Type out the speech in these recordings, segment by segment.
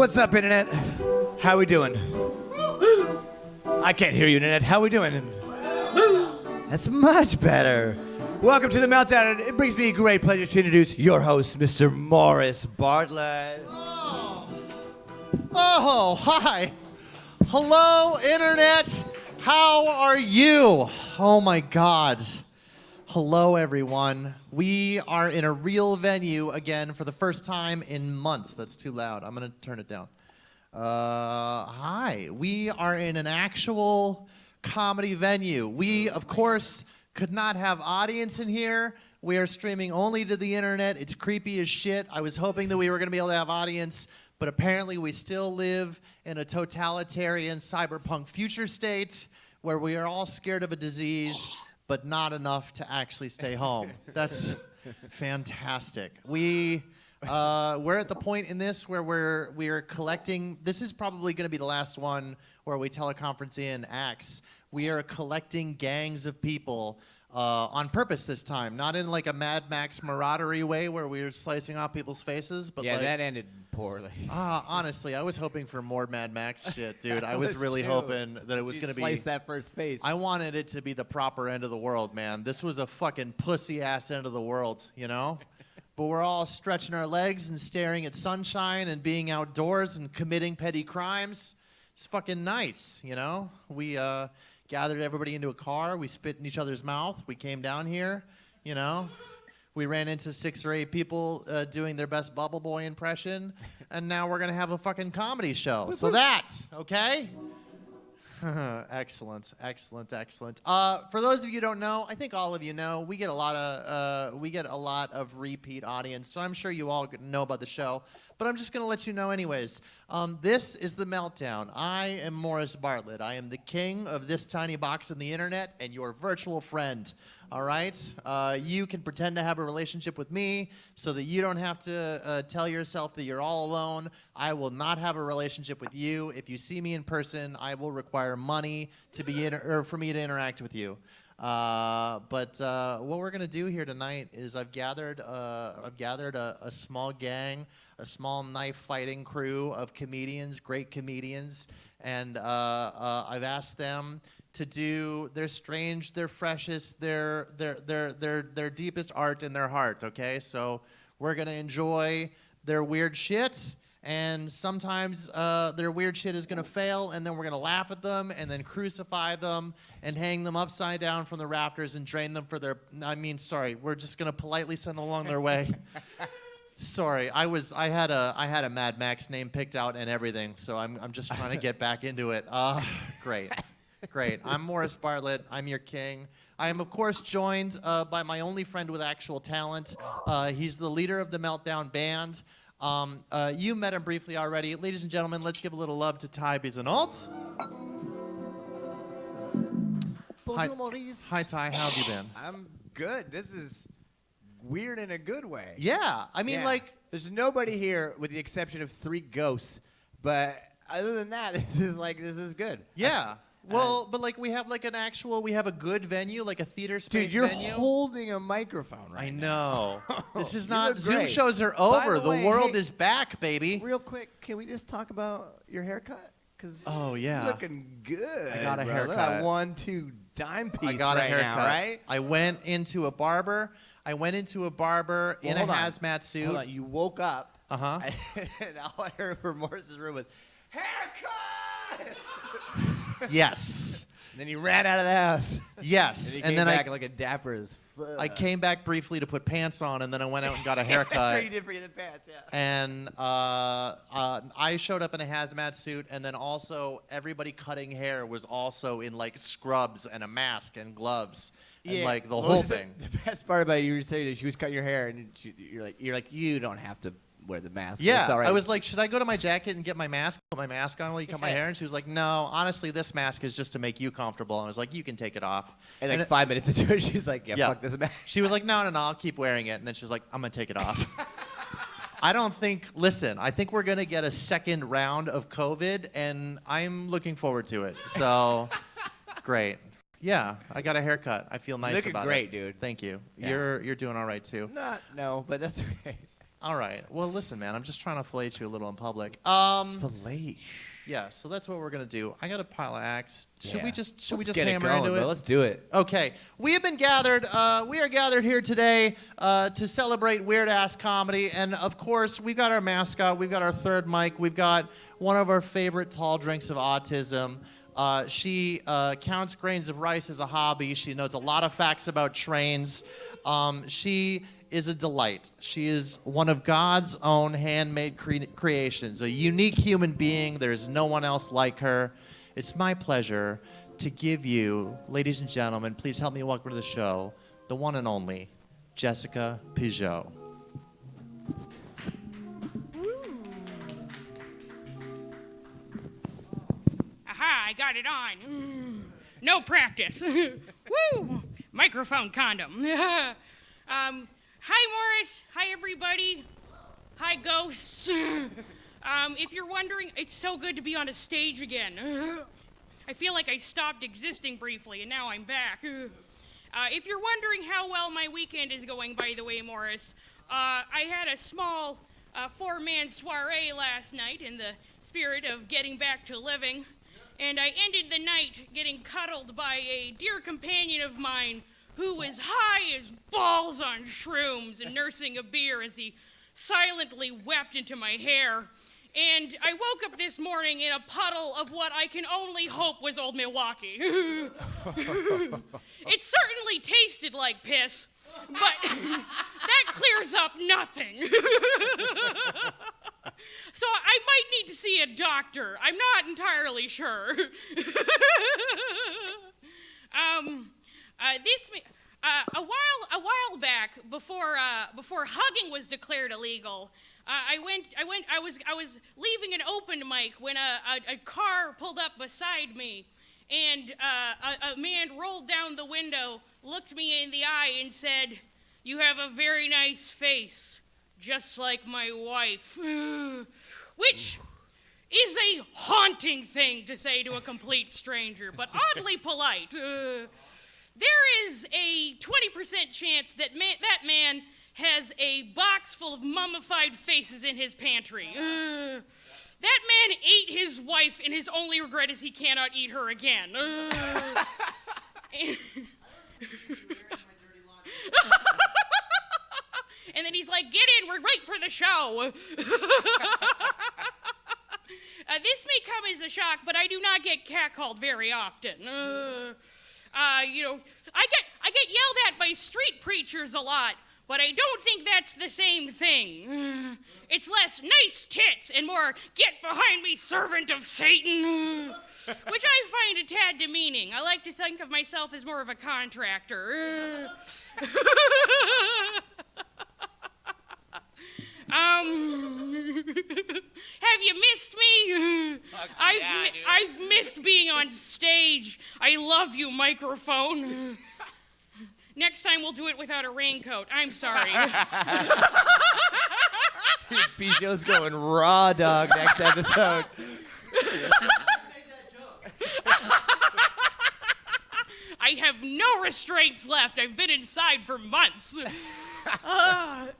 What's up, Internet? How we doing? I can't hear you, Internet. How we doing? That's much better. Welcome to the Meltdown. It brings me a great pleasure to introduce your host, Mr. Morris Bartlett. Oh, hi. Hello, Internet. How are you? Oh, my God. Hello, everyone. We are in a real venue again for the first time in months. That's too loud. I'm going to turn it down. Hi. We are in an actual comedy venue. We, of course, could not have audience in here. We are streaming only to the Internet. It's creepy as shit. I was hoping that we were going to be able to have audience, but apparently we still live in a totalitarian cyberpunk future state where we are all scared of a disease, but not enough to actually stay home. That's fantastic. We're at the point in this where we're collecting. This is probably going to be the last one where we teleconference in acts. We are collecting gangs of people on purpose this time, not in like a Mad Max maraudery way where we were slicing off people's faces, but Yeah, that ended poorly. Honestly, I was hoping for more Mad Max shit, dude. I was really hoping that it was going to be... Slice that first face. I wanted it to be the proper end of the world, man. This was a fucking pussy-ass end of the world, you know? But we're all stretching our legs and staring at sunshine and being outdoors and committing petty crimes. It's fucking nice, you know? We gathered everybody into a car. We spit in each other's mouth. We came down here, you know? We ran into 6 or 8 people doing their best Bubble Boy impression, and now we're going to have a fucking comedy show. So that, okay? Excellent, excellent, excellent. For those of you who don't know, I think all of you know, we get a lot of repeat audience, so I'm sure you all know about the show, but I'm just going to let you know anyways. This is The Meltdown. I am Morris Bartlett. I am the king of this tiny box on the Internet and your virtual friend. All right? You can pretend to have a relationship with me so that you don't have to tell yourself that you're all alone. I will not have a relationship with you. If you see me in person, I will require money to be for me to interact with you. But what we're gonna do here tonight is I've gathered a small gang, a small knife fighting crew of comedians, great comedians, and I've asked them to do their strange, their freshest, their deepest art in their heart, okay? So we're gonna enjoy their weird shit, and sometimes their weird shit is gonna fail, and then we're gonna laugh at them, and then crucify them, and hang them upside down from the rafters, and drain them for their, we're just gonna politely send them along their way. Sorry, I had a Mad Max name picked out and everything, so I'm just trying to get back into it. Great. Great. I'm Morris Bartlett. I'm your king. I am, of course, joined by my only friend with actual talent. He's the leader of the Meltdown band. You met him briefly already. Ladies and gentlemen, let's give a little love to Ty Bisonalt. Bonjour, Maurice. Hi, Ty. How have you been? I'm good. This is weird in a good way. Yeah. I mean, like... There's nobody here with the exception of 3 ghosts, but other than that, this is good. Yeah. Well, but like we have a good venue, like a theater space venue. Dude, you're holding a microphone right now. I know. This is You not, look Zoom great. shows are over. the way, the world hey, is back, baby. Real quick, can we just talk about your haircut? Cause oh, yeah. you're looking good. I got a brother. haircut. That 1-2 dime piece I got a haircut. now, right? I went into a barber. in a hazmat suit. Hold on. You woke up. Uh-huh. And all I heard from Morris's room was, haircut! Yes. And then he ran out of the house. Yes. And he came back like a dapper as fuck. I came back briefly to put pants on, and then I went out and got a haircut. That's what you did for the pants, yeah. And I showed up in a hazmat suit, and then also everybody cutting hair was also in like scrubs and a mask and gloves, and like the whole thing. The best part about it, you were saying that she was cutting your hair, and you're like, you don't have to wear the mask. Yeah, it's all right. I was like, should I go to my jacket and get my mask, put my mask on while you cut my hair? And she was like, no, honestly, this mask is just to make you comfortable. And I was like, you can take it off. And like 5 minutes into it, she's like, yeah, fuck this mask. She was like, no, I'll keep wearing it. And then she was like, I'm going to take it off. I think we're going to get a second round of COVID, and I'm looking forward to it. So, great. Yeah, I got a haircut. I feel nice about it. Looking great, dude. Thank you. Yeah. You're doing all right, too. No, but that's okay. All right. Well, listen, man. I'm just trying to fillet you a little in public. Fillet. Yeah. So that's what we're gonna do. I got a pile of acts. Should we just get hammer going, into it? Bro. Let's do it. Okay. We have been gathered. We are gathered here today to celebrate weird ass comedy, and of course, we've got our mascot. We've got our third mic. We've got one of our favorite tall drinks of autism. She counts grains of rice as a hobby. She knows a lot of facts about trains. She is a delight. She is one of God's own handmade creations, a unique human being. There's no one else like her. It's my pleasure to give you, ladies and gentlemen, please help me welcome to the show, the one and only Jessica Peugeot. Aha, I got it on. No practice. Woo! Microphone condom. Hi, Morris. Hi, everybody. Hi, ghosts. If you're wondering, it's so good to be on a stage again. I feel like I stopped existing briefly, and now I'm back. If you're wondering how well my weekend is going, by the way, Morris, I had a small four-man soiree last night in the spirit of getting back to living. And I ended the night getting cuddled by a dear companion of mine who was high as balls on shrooms and nursing a beer as he silently wept into my hair. And I woke up this morning in a puddle of what I can only hope was Old Milwaukee. It certainly tasted like piss, but that clears up nothing. So I might need to see a doctor. I'm not entirely sure. A while back, before hugging was declared illegal, I was leaving an open mic when a car pulled up beside me, and a man rolled down the window, looked me in the eye, and said, "You have a very nice face, just like my wife," which is a haunting thing to say to a complete stranger, but oddly polite. There is a 20% chance that that man has a box full of mummified faces in his pantry. That man ate his wife, and his only regret is he cannot eat her again. And then he's like, "Get in, we're right for the show." This may come as a shock, but I do not get catcalled very often. I get yelled at by street preachers a lot, but I don't think that's the same thing. It's less "nice tits" and more "get behind me, servant of Satan," which I find a tad demeaning. I like to think of myself as more of a contractor. Have you missed me? I've missed being on stage. I love you, microphone. Next time we'll do it without a raincoat. I'm sorry. Dude, Peugeot's going raw dog next episode. I have no restraints left. I've been inside for months. I'm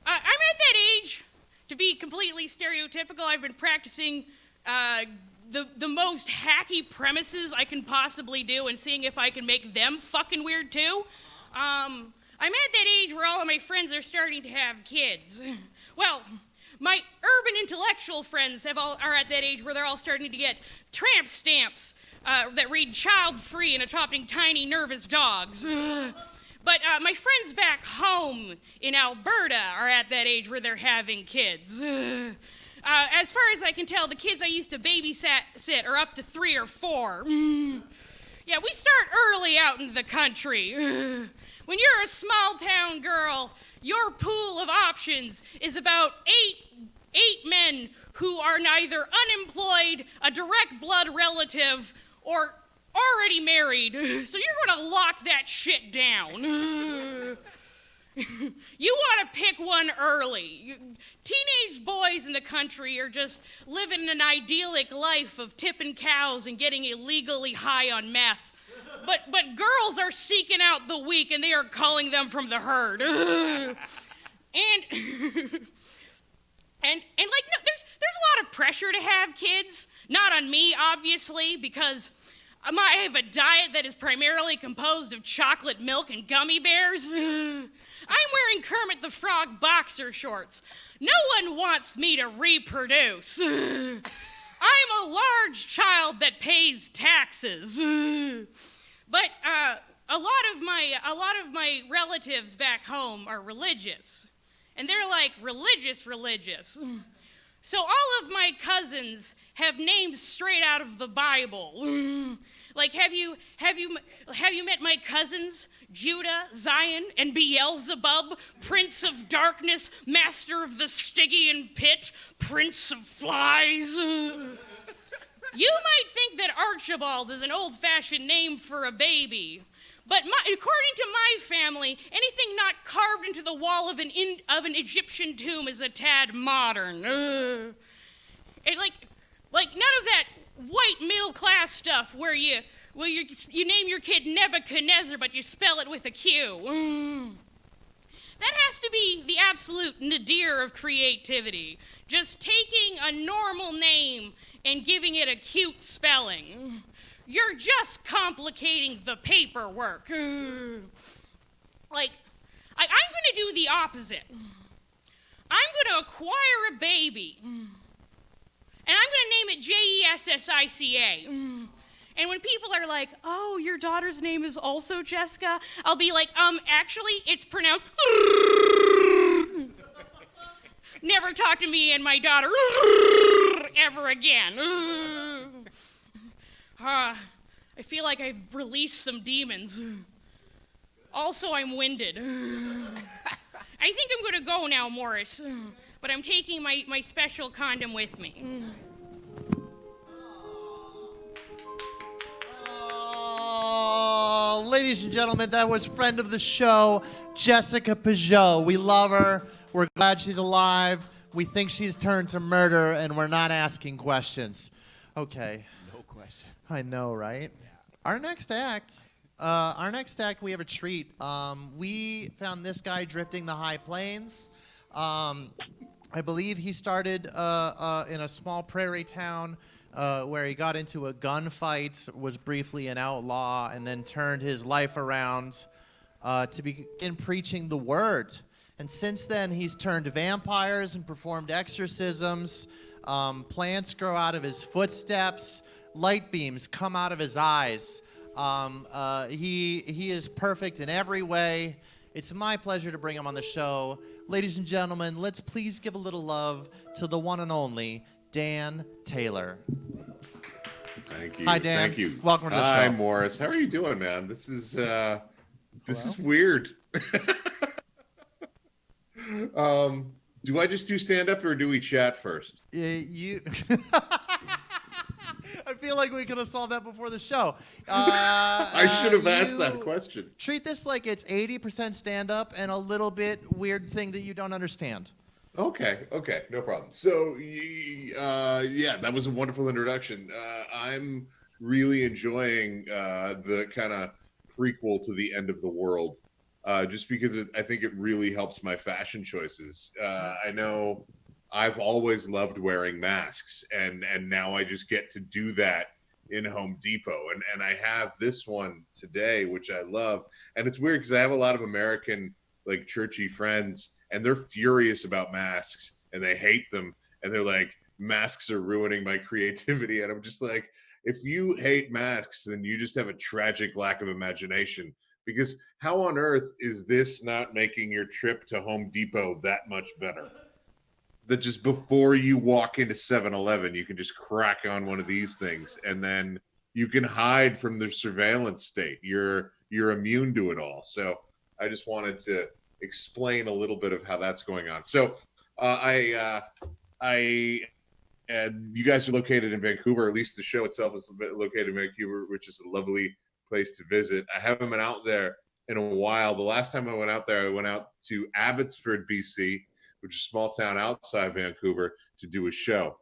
at that age, to be completely stereotypical. I've been practicing the most hacky premises I can possibly do and seeing if I can make them fucking weird too. I'm at that age where all of my friends are starting to have kids. Well, my urban intellectual friends are at that age where they're all starting to get tramp stamps that read "child-free" and adopting tiny nervous dogs. But my friends back home in Alberta are at that age where they're having kids. As far as I can tell, the kids I used to babysit are up to 3 or 4. Yeah, we start early out in the country. When you're a small town girl, your pool of options is about eight men who are neither unemployed, a direct blood relative, or already married. So you're gonna lock that shit down. You want to pick one early. Teenage boys in the country are just living an idyllic life of tipping cows and getting illegally high on meth. But girls are seeking out the weak, and they are calling them from the herd. and like, no, there's a lot of pressure to have kids. Not on me, obviously, because I have a diet that is primarily composed of chocolate milk and gummy bears. I'm wearing Kermit the Frog boxer shorts. No one wants me to reproduce. I'm a large child that pays taxes. But a lot of my relatives back home are religious. And they're like religious. So all of my cousins have names straight out of the Bible. Like, have you met my cousins? Judah, Zion, and Beelzebub, Prince of Darkness, Master of the Stygian Pit, Prince of Flies. You might think that Archibald is an old-fashioned name for a baby, but according to my family, anything not carved into the wall of an Egyptian tomb is a tad modern. And like none of that white middle-class stuff where you name your kid Nebuchadnezzar, but you spell it with a Q. That has to be the absolute nadir of creativity. Just taking a normal name and giving it a cute spelling. You're just complicating the paperwork. Like, I'm gonna do the opposite. I'm gonna acquire a baby, and I'm gonna name it Jessica. And when people are like, oh, your daughter's name is also Jessica, I'll be like, actually, it's pronounced Never talk to me and my daughter ever again. I feel like I've released some demons. Also, I'm winded. I think I'm gonna go now, Morris, but I'm taking my special condom with me. Ladies and gentlemen, that was friend of the show, Jessica Peugeot. We love her. We're glad she's alive. We think she's turned to murder, and we're not asking questions. Okay. No question. I know, right? Yeah. Our next act, we have a treat. We found this guy drifting the high plains. I believe he started in a small prairie town where he got into a gunfight, was briefly an outlaw, and then turned his life around to begin preaching the word. And since then, he's turned vampires and performed exorcisms. Plants grow out of his footsteps. Light beams come out of his eyes. He is perfect in every way. It's my pleasure to bring him on the show. Ladies and gentlemen, let's please give a little love to the one and only Dan Taylor. Thank you. Hi, Dan. Thank you. Welcome to the show. Hi, Morris. How are you doing, man? This is weird. Do I just do stand-up or do we chat first? I feel like we could have solved that before the show. I should have asked that question. Treat this like it's 80% stand-up and a little bit weird thing that you don't understand. Okay, no problem. So, yeah, that was a wonderful introduction. I'm really enjoying the kind of prequel to the end of the world, just because I think it really helps my fashion choices. I know I've always loved wearing masks, and now I just get to do that in Home Depot. And I have this one today, which I love. And it's weird because I have a lot of American, like, churchy friends, and they're furious about masks, and they hate them. And they're like, masks are ruining my creativity. And I'm just like, if you hate masks, then you just have a tragic lack of imagination. Because how on earth is this not making your trip to Home Depot that much better? That just before you walk into 7-Eleven, you can just crack on one of these things, and then you can hide from the surveillance state. You're immune to it all. So I just wanted to explain a little bit of how that's going on. So you guys are located in Vancouver, or at least the show itself is located in Vancouver, which is a lovely place to visit. I haven't been out there in a while. The last time I went out there, I went out to Abbotsford, BC, which is a small town outside Vancouver, to do a show.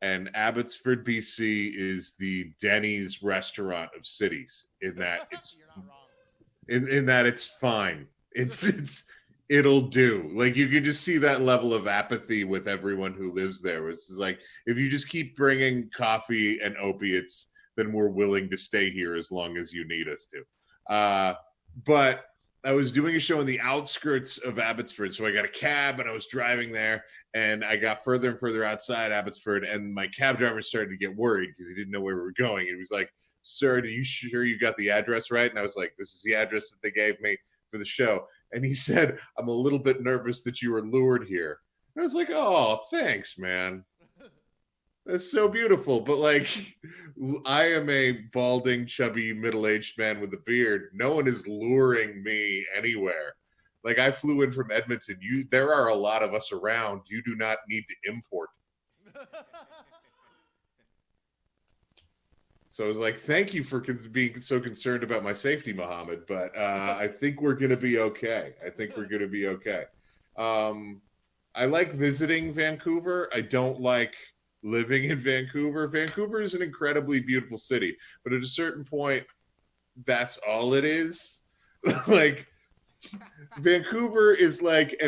and Abbotsford, BC is the Denny's restaurant of cities in that it's You're not wrong. in that it's fine. It'll do. Like you can just see that level of apathy with everyone who lives there. It's like if you just keep bringing coffee and opiates, then we're willing to stay here as long as you need us to. But I was doing a show in the outskirts of Abbotsford, so I got a cab and I was driving there, and I got further and further outside Abbotsford, and my cab driver started to get worried because he didn't know where we were going. And he was like, "Sir, are you sure you got the address right?" And I was like, "This is the address that they gave me for the show." And he said, "I'm a little bit nervous that you were lured here." And I was like, "Oh, thanks, man. That's so beautiful." But like, I am a balding, chubby, middle-aged man with a beard. No one is luring me anywhere. Like I flew in from Edmonton. There are a lot of us around. You do not need to import. So I was like, "Thank you for being so concerned about my safety, Mohammed. But I think we're going to be okay. I like visiting Vancouver. I don't like living in Vancouver. Vancouver is an incredibly beautiful city, but at a certain point, that's all it is. Like Vancouver is like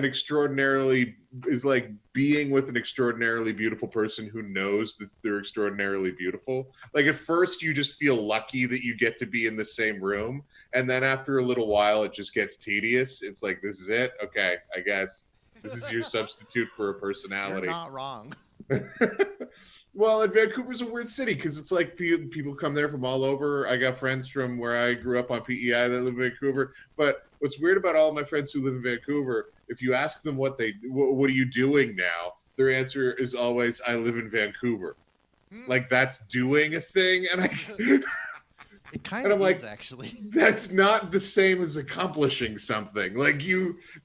being with an extraordinarily beautiful person who knows that they're extraordinarily beautiful. Like at first you just feel lucky that you get to be in the same room, and then after a little while it just gets tedious. It's like, this is it? Okay, I guess this is your substitute for a personality. You're not wrong. Well, and Vancouver's a weird city because it's like people come there from all over. I got friends from where I grew up on PEI that live in Vancouver. But what's weird about all of my friends who live in Vancouver, if you ask them what are you doing now, their answer is always, "I live in Vancouver." Like that's doing a thing, and It kind of is, actually. That's not the same as accomplishing something. Like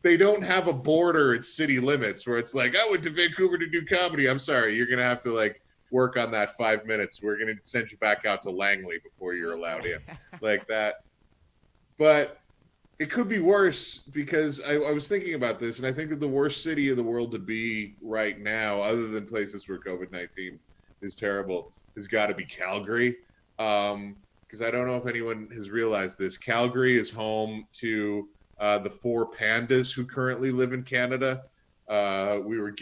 they don't have a border at city limits where it's like, "I went to Vancouver to do comedy." I'm sorry, you're gonna have to like work on that 5 minutes. We're gonna send you back out to Langley before you're allowed in, like that. But it could be worse because I was thinking about this, and I think that the worst city in the world to be right now, other than places where COVID-19 is terrible, has got to be Calgary. Because I don't know if anyone has realized this. Calgary is home to the 4 pandas who currently live in Canada. We were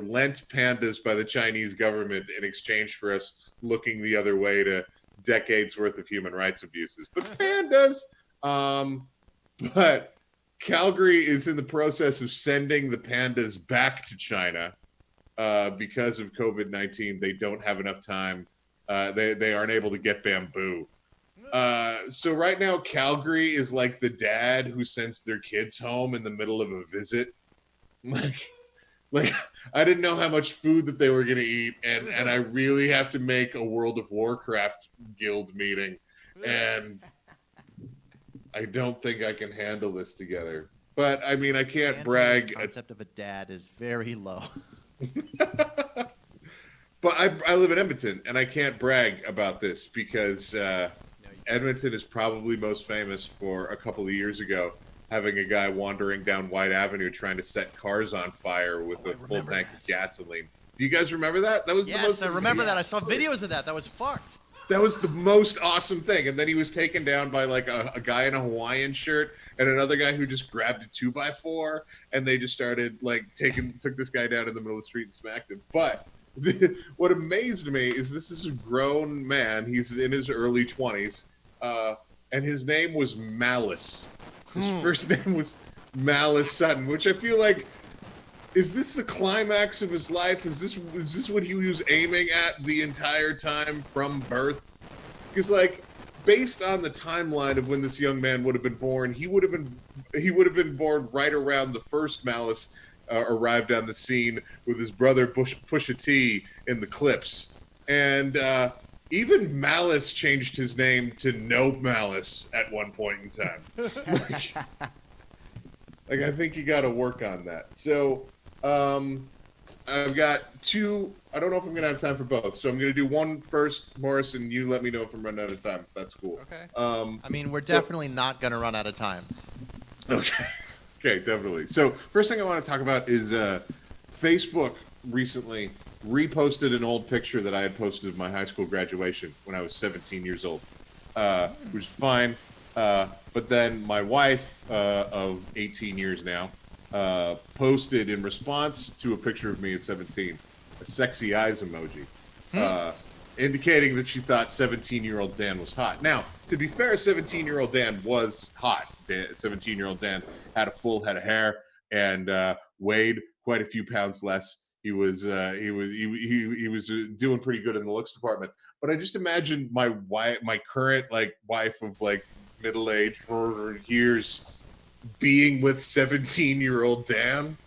lent pandas by the Chinese government in exchange for us looking the other way to decades worth of human rights abuses. But pandas, but Calgary is in the process of sending the pandas back to China because of COVID-19. They don't have enough time. They aren't able to get bamboo. So right now, Calgary is like the dad who sends their kids home in the middle of a visit. Like I didn't know how much food that they were going to eat, and I really have to make a World of Warcraft guild meeting, and I don't think I can handle this together. But I mean, I can't brag. The concept of a dad is very low. But I live in Edmonton, and I can't brag about this because Edmonton is probably most famous for a couple of years ago having a guy wandering down White Avenue trying to set cars on fire with a full tank of gasoline. Do you guys remember that? That was the most. Yes, I remember that. I saw videos of that. That was fucked. That was the most awesome thing. And then he was taken down by like a guy in a Hawaiian shirt and another guy who just grabbed a 2x4, and they just started like took this guy down in the middle of the street and smacked him. But what amazed me is this is a grown man. He's in his early 20s, and his name was Malice. His first name was Malice Sutton, which I feel like, is this the climax of his life? Is this what he was aiming at the entire time from birth? Because like, based on the timeline of when this young man would have been born, he would have been born right around the first Malice arrived on the scene with his brother Pusha T in the Clips, and even Malice changed his name to No Malice at one point in time. like I think you got to work on that. So I've got 2. I don't know if I'm gonna have time for both, so I'm gonna do one first, Morris, and you let me know if I'm running out of time. If that's cool. Okay. I mean, we're definitely not gonna run out of time. Okay. Okay, definitely. So first thing I want to talk about is Facebook recently reposted an old picture that I had posted of my high school graduation when I was 17 years old, which was fine. But then my wife of 18 years now posted in response to a picture of me at 17 a sexy eyes emoji, indicating that she thought 17-year-old Dan was hot. Now, to be fair, 17-year-old Dan was hot. 17-year-old Dan had a full head of hair and weighed quite a few pounds less. He was doing pretty good in the looks department. But I just imagined my current wife of middle age years being with 17-year-old Dan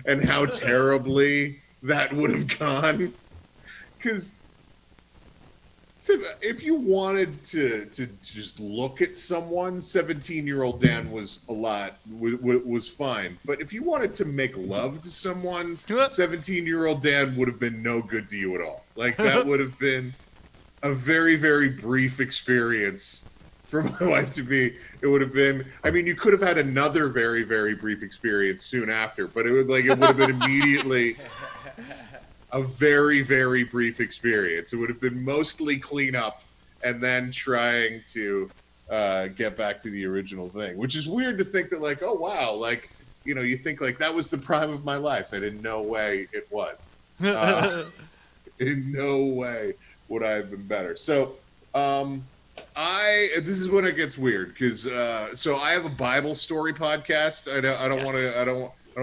and how terribly that would have gone. Because if you wanted to just look at someone, 17-year-old Dan was fine. But if you wanted to make love to someone, 17-year-old Dan would have been no good to you at all. That would have been a very, very brief experience for my wife to be. It would have been, I mean, you could have had another very, very brief experience soon after, but it would have been immediately a very, very brief experience. It would have been mostly cleanup and then trying to get back to the original thing, which is weird to think that oh, wow, you think that was the prime of my life, and in no way it was. In no way would I have been better. So, this is when it gets weird because so I have a Bible story podcast. I don't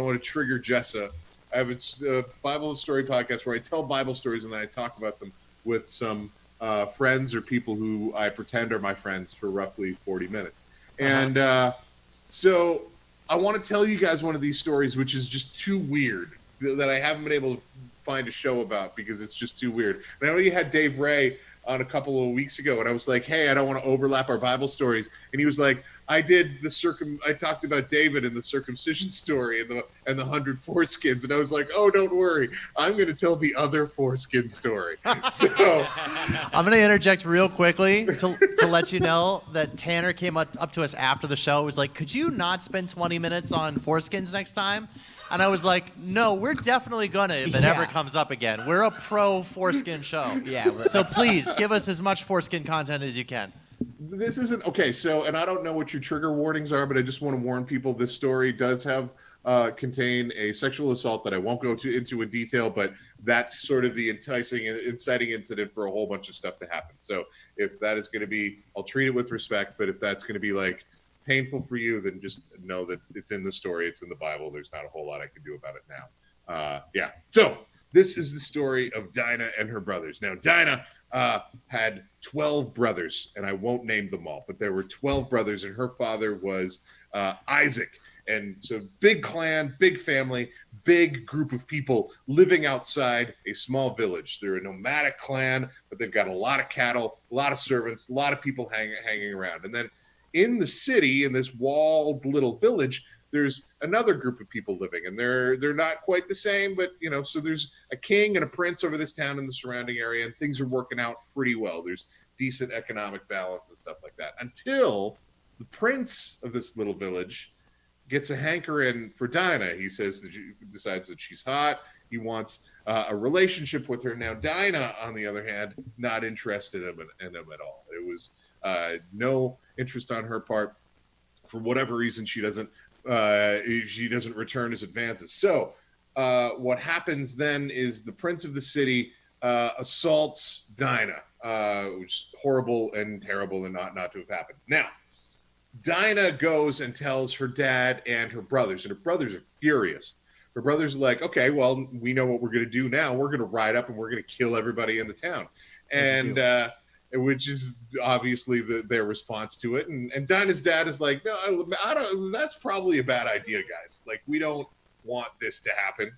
want to trigger Jessa. I have a Bible story podcast where I tell Bible stories and then I talk about them with some friends or people who I pretend are my friends for roughly 40 minutes. And so I want to tell you guys one of these stories, which is just too weird that I haven't been able to find a show about because it's just too weird. And I know you had Dave Ray on a couple of weeks ago, and I was like, hey, I don't want to overlap our Bible stories. And he was like, I talked about David and the circumcision story and the 100 foreskins. And I was like, oh, don't worry. I'm going to tell the other foreskin story. So I'm going to interject real quickly to let you know that Tanner came up to us after the show. It was like, could you not spend 20 minutes on foreskins next time? And I was like, no, we're definitely going to if it ever comes up again. We're a pro foreskin show. Yeah. So please give us as much foreskin content as you can. This isn't okay. So, and I don't know what your trigger warnings are, but I just want to warn people. This story does have contain a sexual assault that I won't go into in detail, but that's sort of the inciting incident for a whole bunch of stuff to happen. So, if that is going to be, I'll treat it with respect. But if that's going to be painful for you, then just know that it's in the story. It's in the Bible. There's not a whole lot I can do about it now. Yeah. So this is the story of Dinah and her brothers. Now, Dinah had 12 brothers, and I won't name them all, but there were 12 brothers, and her father was Isaac. And so big clan, big family, big group of people living outside a small village. They're a nomadic clan, but they've got a lot of cattle, a lot of servants, a lot of people hanging around. And then in the city, in this walled little village, there's another group of people living, and they're not quite the same, but so there's a king and a prince over this town and the surrounding area, and things are working out pretty well. There's decent economic balance and stuff like that, until the prince of this little village gets a hankering for Dinah. He says that decides that she's hot. He wants a relationship with her. Now, Dinah, on the other hand, not interested in him at all. It was no interest on her part. For whatever reason, she doesn't return his advances. So what happens then is the prince of the city assaults Dinah, which is horrible and terrible and not to have happened. Now, Dinah goes and tells her dad and her brothers are furious. Her brothers are like, okay, well, we know what we're going to do now. We're going to ride up and we're going to kill everybody in the town. And which is obviously their response to it. And Dinah's dad is like, no, I don't. That's probably a bad idea, guys. We don't want this to happen.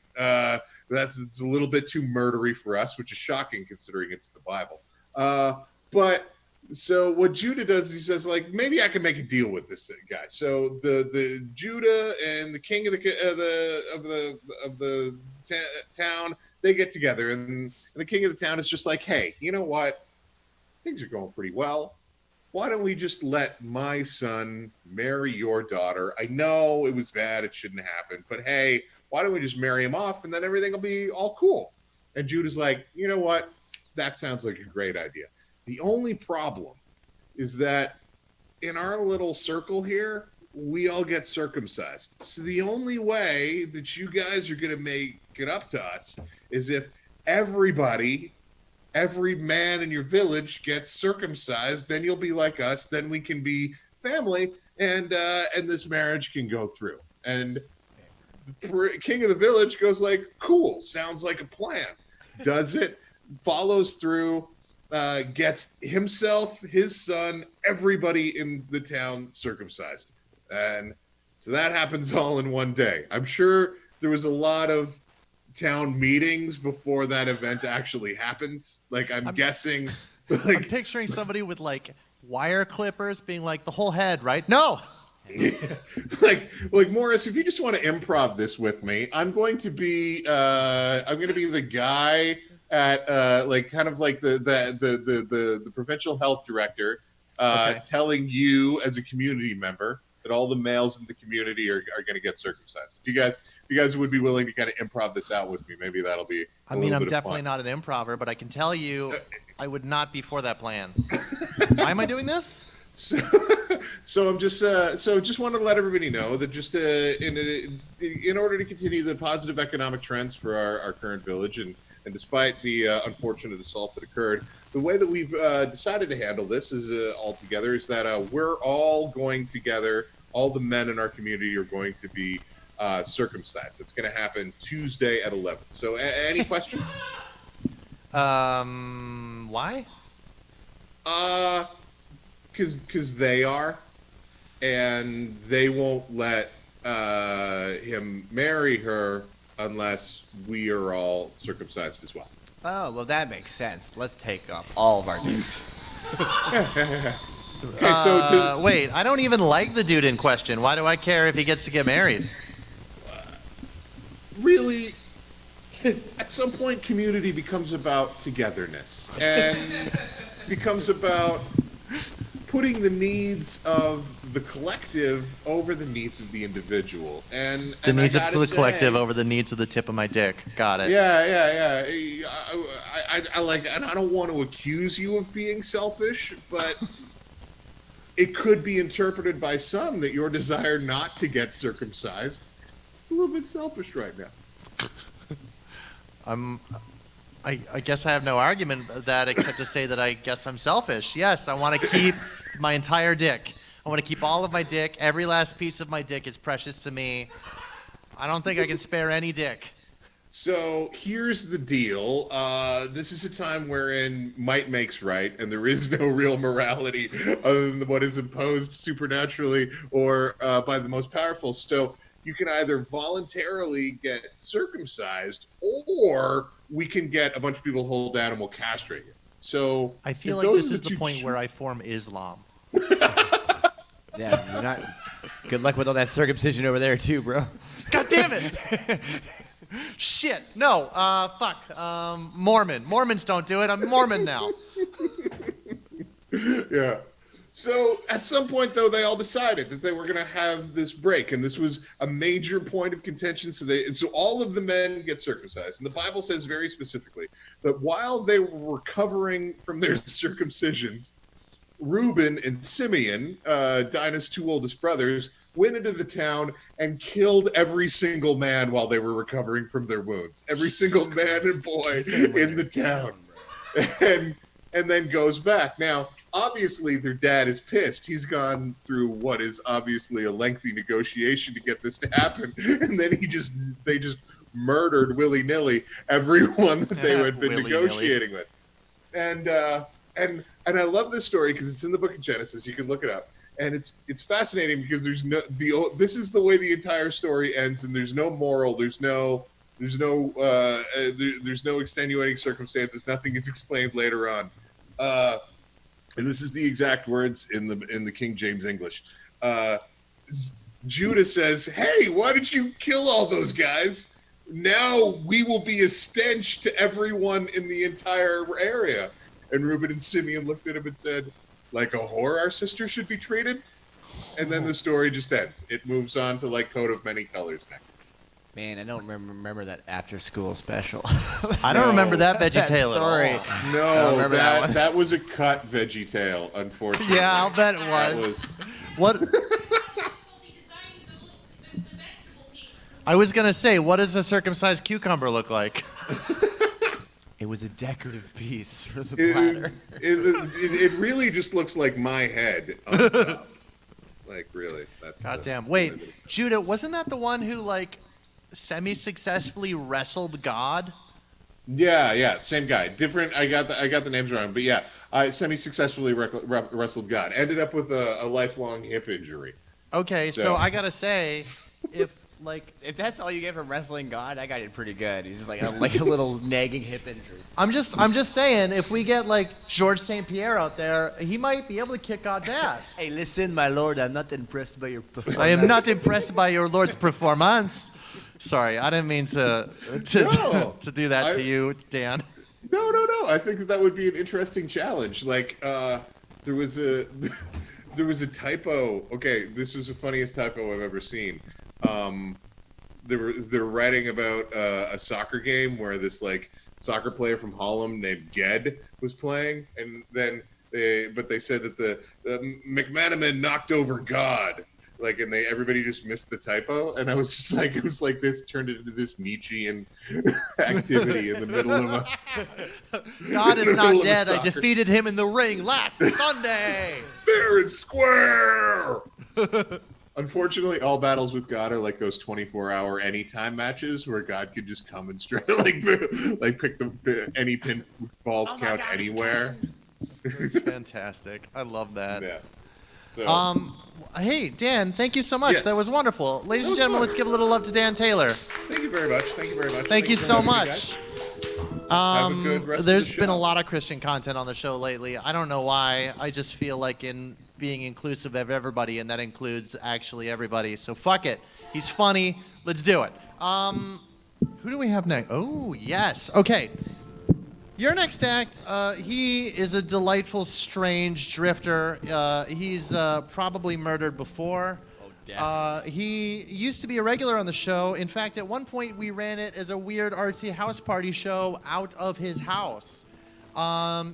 It's a little bit too murdery for us, which is shocking considering it's the Bible. But so what Judah does, he says, maybe I can make a deal with this guy. So the Judah and the king of the town, they get together, and the king of the town is just like, hey, you know what? Things are going pretty well. Why don't we just let my son marry your daughter? I know it was bad. It shouldn't happen. But hey, why don't we just marry him off and then everything will be all cool? And Judah's like, you know what? That sounds like a great idea. The only problem is that in our little circle here, we all get circumcised. So the only way that you guys are going to make it up to us is if everybody, every man in your village gets circumcised. Then you'll be like us. Then we can be family, and this marriage can go through. And the king of the village goes like, cool, sounds like a plan. Does it, follows through, gets himself, his son, everybody in the town circumcised. And so that happens all in one day. I'm sure there was a lot of town meetings before that event actually happened. Like, I'm guessing. Like, I'm picturing somebody with like wire clippers being like, the whole head, right? No. like Morris, if you just want to improv this with me, I'm going to be the guy at like kind of like the provincial health director, Okay. telling you as a community member that all the males in the community are going to get circumcised. If you guys would be willing to kind of improv this out with me, maybe that'll be I mean, I'm definitely not an improver, but I can tell you I would not be for that plan. Why am I doing this? So I'm just just wanted to let everybody know that just in order to continue the positive economic trends for our current village, and despite the unfortunate assault that occurred, the way that we've decided to handle this is all together is that we're all going together. All the men in our community are going to be circumcised. It's going to happen Tuesday at 11. So any questions? Why? Because they are, and they won't let him marry her unless we are all circumcised as well. Oh, well, that makes sense. Let's take off all of our dudes. Okay, so wait, I don't even like the dude in question. Why do I care if he gets to get married? really, at some point, community becomes about togetherness and becomes about putting the needs of the collective over the needs of the individual. And The needs I of the gotta collective say, over the needs of the tip of my dick. Got it. Yeah. I like, and I don't want to accuse you of being selfish, but it could be interpreted by some that your desire not to get circumcised is a little bit selfish right now. I guess I have no argument with that except to say that I guess I'm selfish. Yes, I want to keep my entire dick. I want to keep all of my dick. Every last piece of my dick is precious to me. I don't think I can spare any dick. So here's the deal. This is a time wherein might makes right, and there is no real morality other than what is imposed supernaturally or by the most powerful. So you can either voluntarily get circumcised, or we can get a bunch of people to hold down and we'll castrate you. So I feel if like those this are is the point two where I form Islam. Yeah, you're not. Good luck with all that circumcision over there, too, bro. God damn it! Shit. No. Fuck. Mormon. Mormons don't do it. I'm Mormon now. Yeah. So at some point, though, they all decided that they were going to have this break, and this was a major point of contention. So all of the men get circumcised, and the Bible says very specifically that while they were recovering from their circumcisions, Reuben and Simeon, Dinah's two oldest brothers, went into the town and killed every single man while they were recovering from their wounds. Every single man and boy in the town, and then goes back. Now, obviously, their dad is pissed. He's gone through what is obviously a lengthy negotiation to get this to happen, and then they just murdered willy-nilly everyone that they had been negotiating with. And I love this story because it's in the book of Genesis. You can look it up, and it's fascinating because this is the way the entire story ends, and there's no moral, there's no extenuating circumstances. Nothing is explained later on. And this is the exact words in the King James English. Judah says, "Hey, why did you kill all those guys? Now we will be a stench to everyone in the entire area." And Reuben and Simeon looked at him and said, "Like a whore our sister should be treated?" And then the story just ends. It moves on to like Coat of Many Colors next. Man, I don't remember that after-school special. I don't remember that That VeggieTale at story. all. No, remember that one. that was a cut VeggieTale, unfortunately. Yeah, I'll bet it That was. What? Difficulty designing the vegetable piece. I was gonna say, what does a circumcised cucumber look like? It was a decorative piece for the It, platter. it really just looks like my head on top. Like, really. That's Goddamn. Wait, Judah, wasn't that the one who like semi-successfully wrestled God? Yeah, same guy. Different. I got the names wrong, but yeah, I semi-successfully wrestled God. Ended up with a lifelong hip injury. Okay, so I gotta say, if like If that's all you get from wrestling God, that guy did pretty good. He's just like a little nagging hip injury. I'm just saying, if we get like George St. Pierre out there, he might be able to kick God's ass. Hey, listen, my lord, I'm not impressed by your performance. I am not impressed by your Lord's performance. Sorry, I didn't mean to No. to do that to you, Dan. No. I think that would be an interesting challenge. Like, there was a typo. Okay, this was the funniest typo I've ever seen. They're writing about a soccer game where this like soccer player from Holland named Ged was playing, and then they said that the McManaman knocked over God. Like, and everybody just missed the typo, and I was just like, it was like this turned into this Nietzschean activity in the middle of a. God is in the not middle of a dead. I soccer- defeated him in the ring last Sunday. Fair and square. Unfortunately, all battles with God are like those 24-hour anytime matches where God could just come and straight like pick any pinballs count anywhere. That's fantastic. I love that. Yeah. So. Hey, Dan, thank you so much. Yes. That was wonderful. Ladies That and was gentlemen, fun. let's give a little love to Dan Taylor. Thank you very much. Thank you very much. Thank you for so having me, much. guys. Have a good rest of the There's been show. a lot of Christian content on the show lately. I don't know why. I just feel like in being inclusive of everybody, and that includes actually everybody. So fuck it. He's funny. Let's do it. Who do we have next? Oh, yes. Okay. Your next act, he is a delightful, strange drifter. He's probably murdered before. He used to be a regular on the show. In fact, at one point, we ran it as a weird artsy house party show out of his house.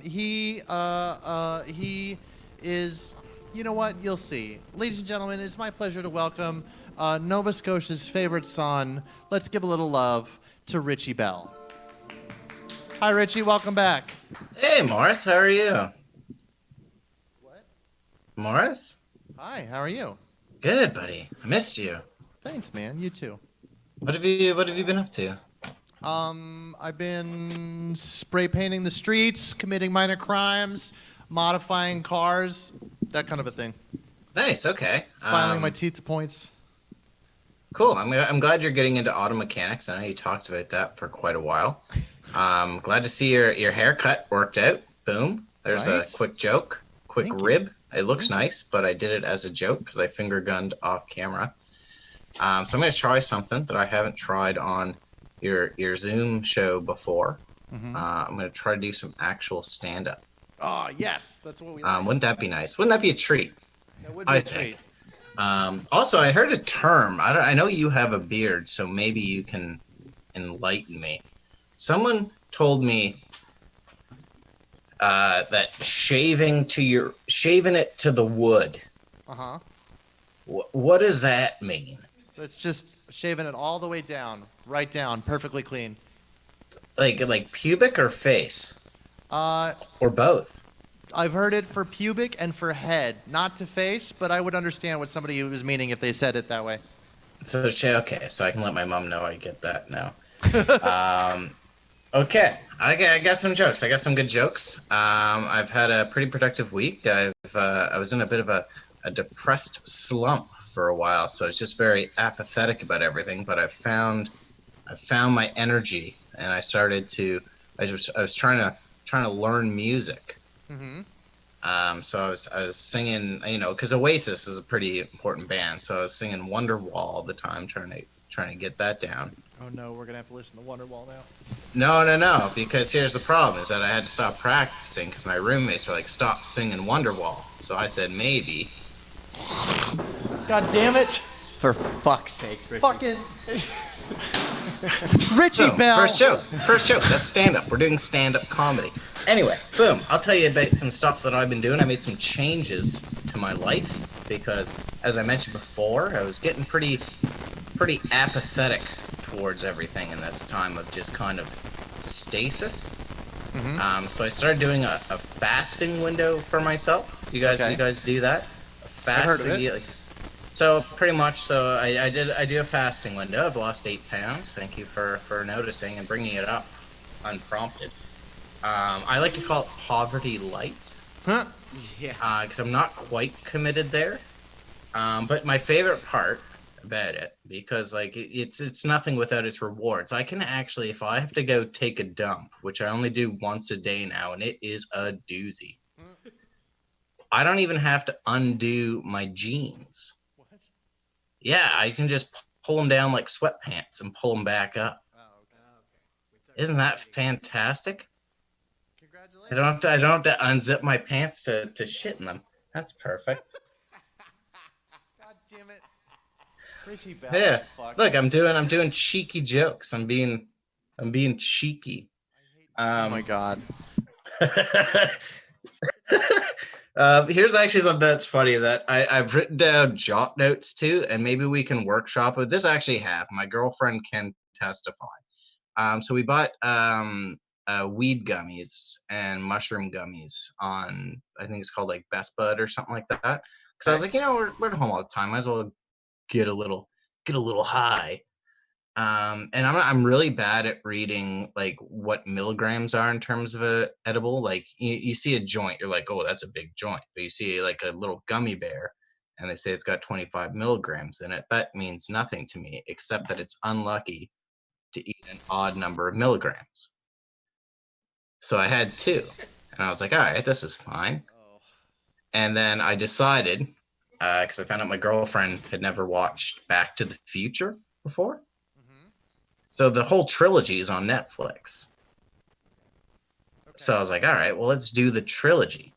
He is, you know what? You'll see. Ladies and gentlemen, it's my pleasure to welcome Nova Scotia's favorite son. Let's give a little love to Richie Bell. Hi, Richie. Welcome back. Hey, Morris, how are you? What? Morris? Hi. How are you? Good, buddy. I missed you. Thanks, man. You too. What have you been up to? I've been spray painting the streets, committing minor crimes, modifying cars, that kind of a thing. Nice, okay. Filing my teeth to points. Cool. I'm glad you're getting into auto mechanics. I know you talked about that for quite a while. Glad to see your haircut worked out. Boom. There's Right. a quick joke, quick Thank you. rib. It looks nice, but I did it as a joke because I finger gunned off camera. So I'm going to try something that I haven't tried on your Zoom show before. Mhm. I'm going to try to do some actual stand-up. Oh, yes. That's what we like. Wouldn't that be nice? Wouldn't that be a treat? That would be I a think. treat. Also, I heard a term. I know you have a beard, so maybe you can enlighten me. Someone told me that shaving it to the wood. Uh-huh. What does that mean? That's just shaving it all the way down. Right down. Perfectly clean. Like pubic or face or both? I've heard it for pubic and for head. Not to face, but I would understand what somebody was meaning if they said it that way. So okay, so I can let my mom know I get that now. Okay, I got some jokes. I got some good jokes. I've had a pretty productive week. I was in a bit of a depressed slump for a while, so it's just very apathetic about everything. But I found my energy, and I started to. I was trying to learn music. Mm-hmm. So I was singing, because Oasis is a pretty important band. So I was singing Wonderwall all the time, trying to get that down. Oh, no. We're going to have to listen to Wonderwall now. No, because here's the problem is that I had to stop practicing because my roommates were like, stop singing Wonderwall. So I said, maybe. God damn it. For fuck's sake, Richie. Fucking Richie Boom. Bell. First show. That's stand-up. We're doing stand-up comedy. Anyway, boom. I'll tell you about some stuff that I've been doing. I made some changes to my life because, as I mentioned before, I was getting pretty apathetic towards everything in this time of just kind of stasis. Mm-hmm. So I started doing a fasting window for myself. You guys do that? I've heard of it. So pretty much, so I do a fasting window. I've lost 8 pounds. Thank you for noticing and bringing it up unprompted. I like to call it poverty light. Huh? Yeah. Because I'm not quite committed there. But my favorite part about it, because like it's nothing without its rewards. I can actually, if I have to go take a dump, which I only do once a day now, and it is a doozy. I don't even have to undo my jeans. What? Yeah, I can just pull them down like sweatpants and pull them back up. Oh, okay. Isn't that fantastic? Congratulations. I don't have to unzip my pants to shit in them. That's perfect. God damn it. Richie Bell. Yeah. Fuck. Look, I'm doing cheeky jokes. I'm being cheeky. Oh my god. Here's actually something that's funny that I've written down jot notes too, and maybe we can workshop it. This actually happened. My girlfriend can testify. So we bought weed gummies and mushroom gummies on, I think it's called like Best Bud or something like that. Because I was like, we're at home all the time. Might as well get a little high. And I'm really bad at reading like what milligrams are in terms of a edible. Like you see a joint, you're like, oh, that's a big joint. But you see like a little gummy bear, and they say it's got 25 milligrams in it. That means nothing to me, except that it's unlucky to eat an odd number of milligrams. So I had 2, and I was like, all right, this is fine. Oh. And then I decided, because I found out my girlfriend had never watched Back to the Future before. Mm-hmm. So the whole trilogy is on Netflix. Okay. So I was like, all right, well, let's do the trilogy.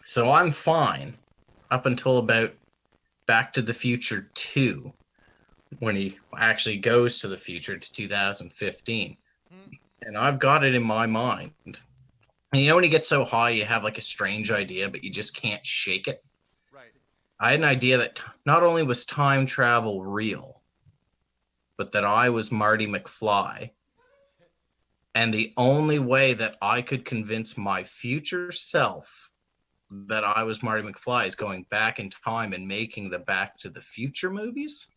So I'm fine up until about Back to the Future 2, when he actually goes to the future to 2015. And I've got it in my mind. And when you get so high, you have like a strange idea, but you just can't shake it. Right. I had an idea that not only was time travel real, but that I was Marty McFly. And the only way that I could convince my future self that I was Marty McFly is going back in time and making the Back to the Future movies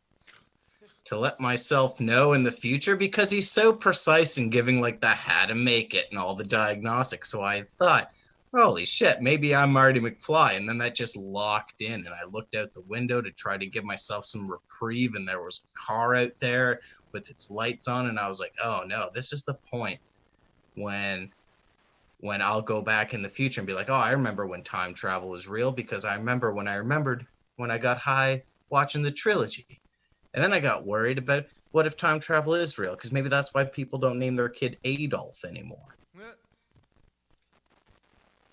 to let myself know in the future, because he's so precise in giving like the how to make it and all the diagnostics. So I thought, holy shit, maybe I'm Marty McFly. And then that just locked in, and I looked out the window to try to give myself some reprieve, and there was a car out there with its lights on, and I was like, oh no, this is the point when I'll go back in the future and be like, oh, I remember when time travel was real, because I remembered when I got high watching the trilogy. And then I got worried about, what if time travel is real? Because maybe that's why people don't name their kid Adolf anymore.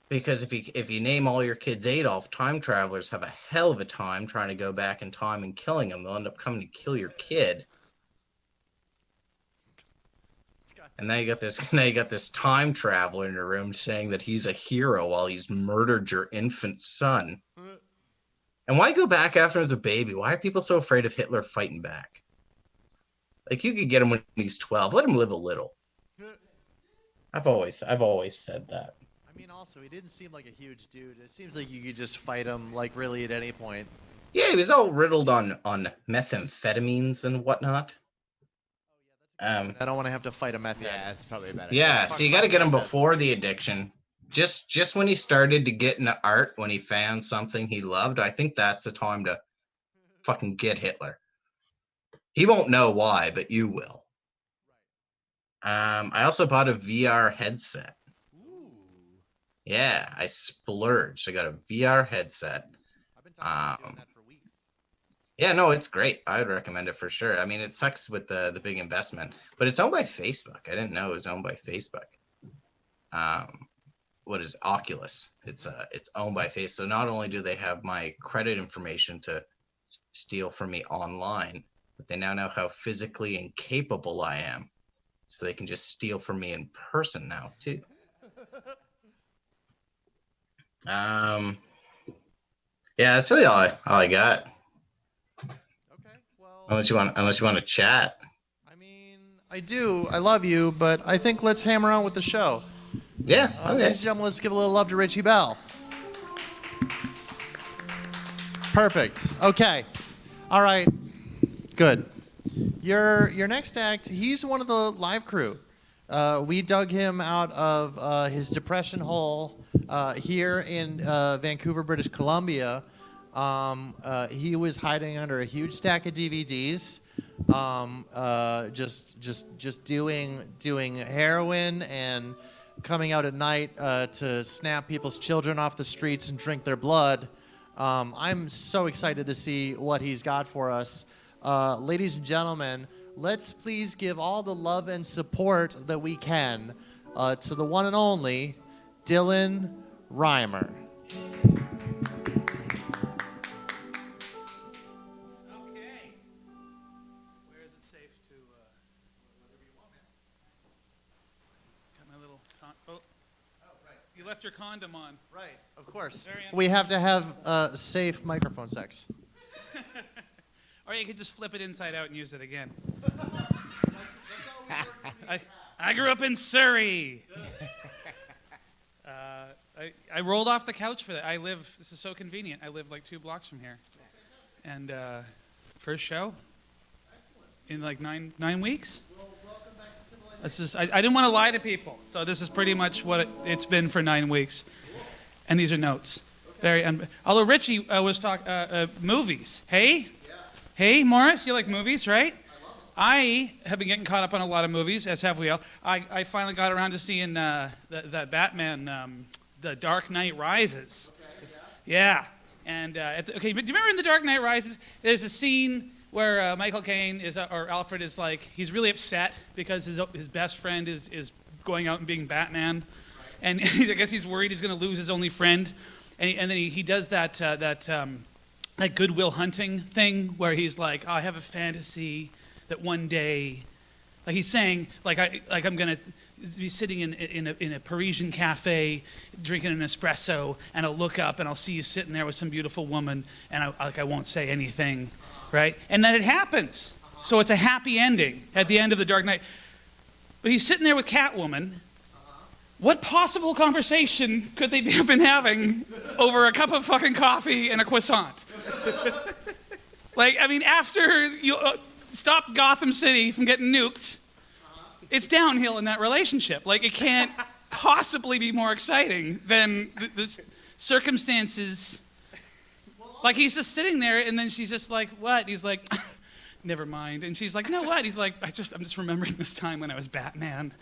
Because if you name all your kids Adolf, time travelers have a hell of a time trying to go back in time and killing them. They'll end up coming to kill your kid. And now you got this time traveler in your room saying that he's a hero while he's murdered your infant son. And why go back after him as a baby? Why are people so afraid of Hitler fighting back? Like, you could get him when he's 12. Let him live a little. I've always said that. I mean, also, he didn't seem like a huge dude. It seems like you could just fight him, like, really at any point. Yeah, he was all riddled on methamphetamines and whatnot. I don't want to have to fight a meth Yeah, head. that's probably a better. Yeah, so you got to get him before the addiction. Just when he started to get into art, when he found something he loved, I think that's the time to fucking get Hitler. He won't know why, but you will. I also bought a VR headset. Ooh. Yeah, I splurged. I got a VR headset. I've been talking about doing that for weeks. Yeah, no, it's great. I would recommend it for sure. I mean, it sucks with the big investment, but it's owned by Facebook. I didn't know it was owned by Facebook. What is Oculus? It's owned by Facebook. So not only do they have my credit information to steal from me online, but they now know how physically incapable I am. So they can just steal from me in person now, too. Yeah, that's really all I got. Okay, well, Unless you want to chat. I mean, I do. I love you, but I think let's hammer on with the show. Yeah, okay. Ladies and gentlemen, let's give a little love to Richie Bell. Perfect. Okay. All right. Good. Your next act, he's one of the live crew. We dug him out of his depression hole here in Vancouver, British Columbia. He was hiding under a huge stack of DVDs, just doing heroin and coming out at night to snap people's children off the streets and drink their blood. I'm so excited to see what he's got for us. Ladies and gentlemen, let's please give all the love and support that we can to the one and only Dylan Reimer. Okay. Where is it safe to, whatever you want, man. Got my little, Right. you left your condom on. Right, of course. Very We have to have safe microphone sex. Or you could just flip it inside out and use it again. I grew up in Surrey. I rolled off the couch for that. This is so convenient. I live like 2 blocks from here. And first show in like nine weeks. Well, welcome back to Civilization. This is, I didn't want to lie to people. So this is pretty much what it's been for 9 weeks. And these are notes. Very. Although Richie was talking movies. Hey? Hey, Morris, you like movies, right? I have been getting caught up on a lot of movies, as have we all. I finally got around to seeing the Batman, The Dark Knight Rises. Okay, yeah. And, okay, but do you remember in The Dark Knight Rises, there's a scene where Michael Caine or Alfred is like, he's really upset because his best friend is going out and being Batman. And I guess he's worried he's going to lose his only friend. And then he does that Good Will Hunting thing where he's like, oh, I have a fantasy that one day, like he's saying, I'm gonna be sitting in a Parisian cafe, drinking an espresso, and I'll look up and I'll see you sitting there with some beautiful woman, and I won't say anything, right? And then it happens. So it's a happy ending at the end of The Dark Knight. But he's sitting there with Catwoman. What possible conversation could they have been having over a cup of fucking coffee and a croissant? After you stopped Gotham City from getting nuked, it's downhill in that relationship. It can't possibly be more exciting than the circumstances. He's just sitting there, and then she's just like, what? He's like, never mind. And she's like, no, what? He's like, I'm just remembering this time when I was Batman.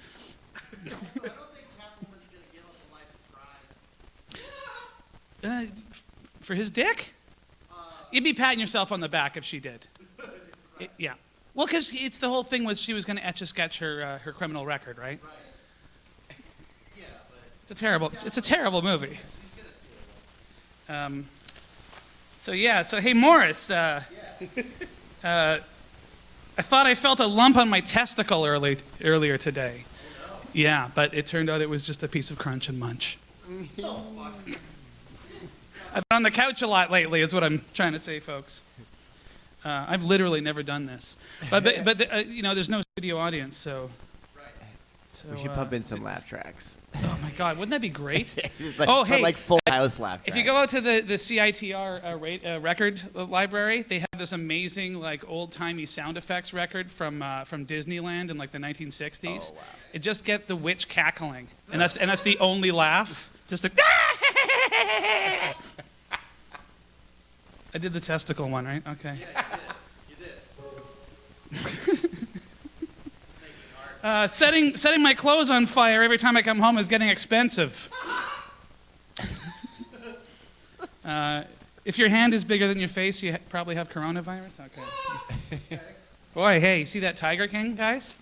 For his dick? You'd be patting yourself on the back if she did. Yeah. Well, because it's the whole thing was she was going to etch-a-sketch her criminal record, right? Yeah, but It's a terrible movie. So hey Morris, I thought I felt a lump on my testicle earlier today. Oh, no. Yeah, but it turned out it was just a piece of crunch and munch. I've been on the couch a lot lately, is what I'm trying to say, folks. I've literally never done this, but there's no studio audience, so. So We should pump in some laugh tracks. Oh my God, wouldn't that be great? Hey, full house laugh tracks. If you go out to the CITR record library, they have this amazing old-timey sound effects record from Disneyland in the 1960s. Oh, wow. It just get the witch cackling, and that's the only laugh. Just the. I did the testicle one, right? Okay. yeah, you did. Setting my clothes on fire every time I come home is getting expensive. If your hand is bigger than your face, you probably have coronavirus. Okay. Boy, hey, you see that Tiger King, guys?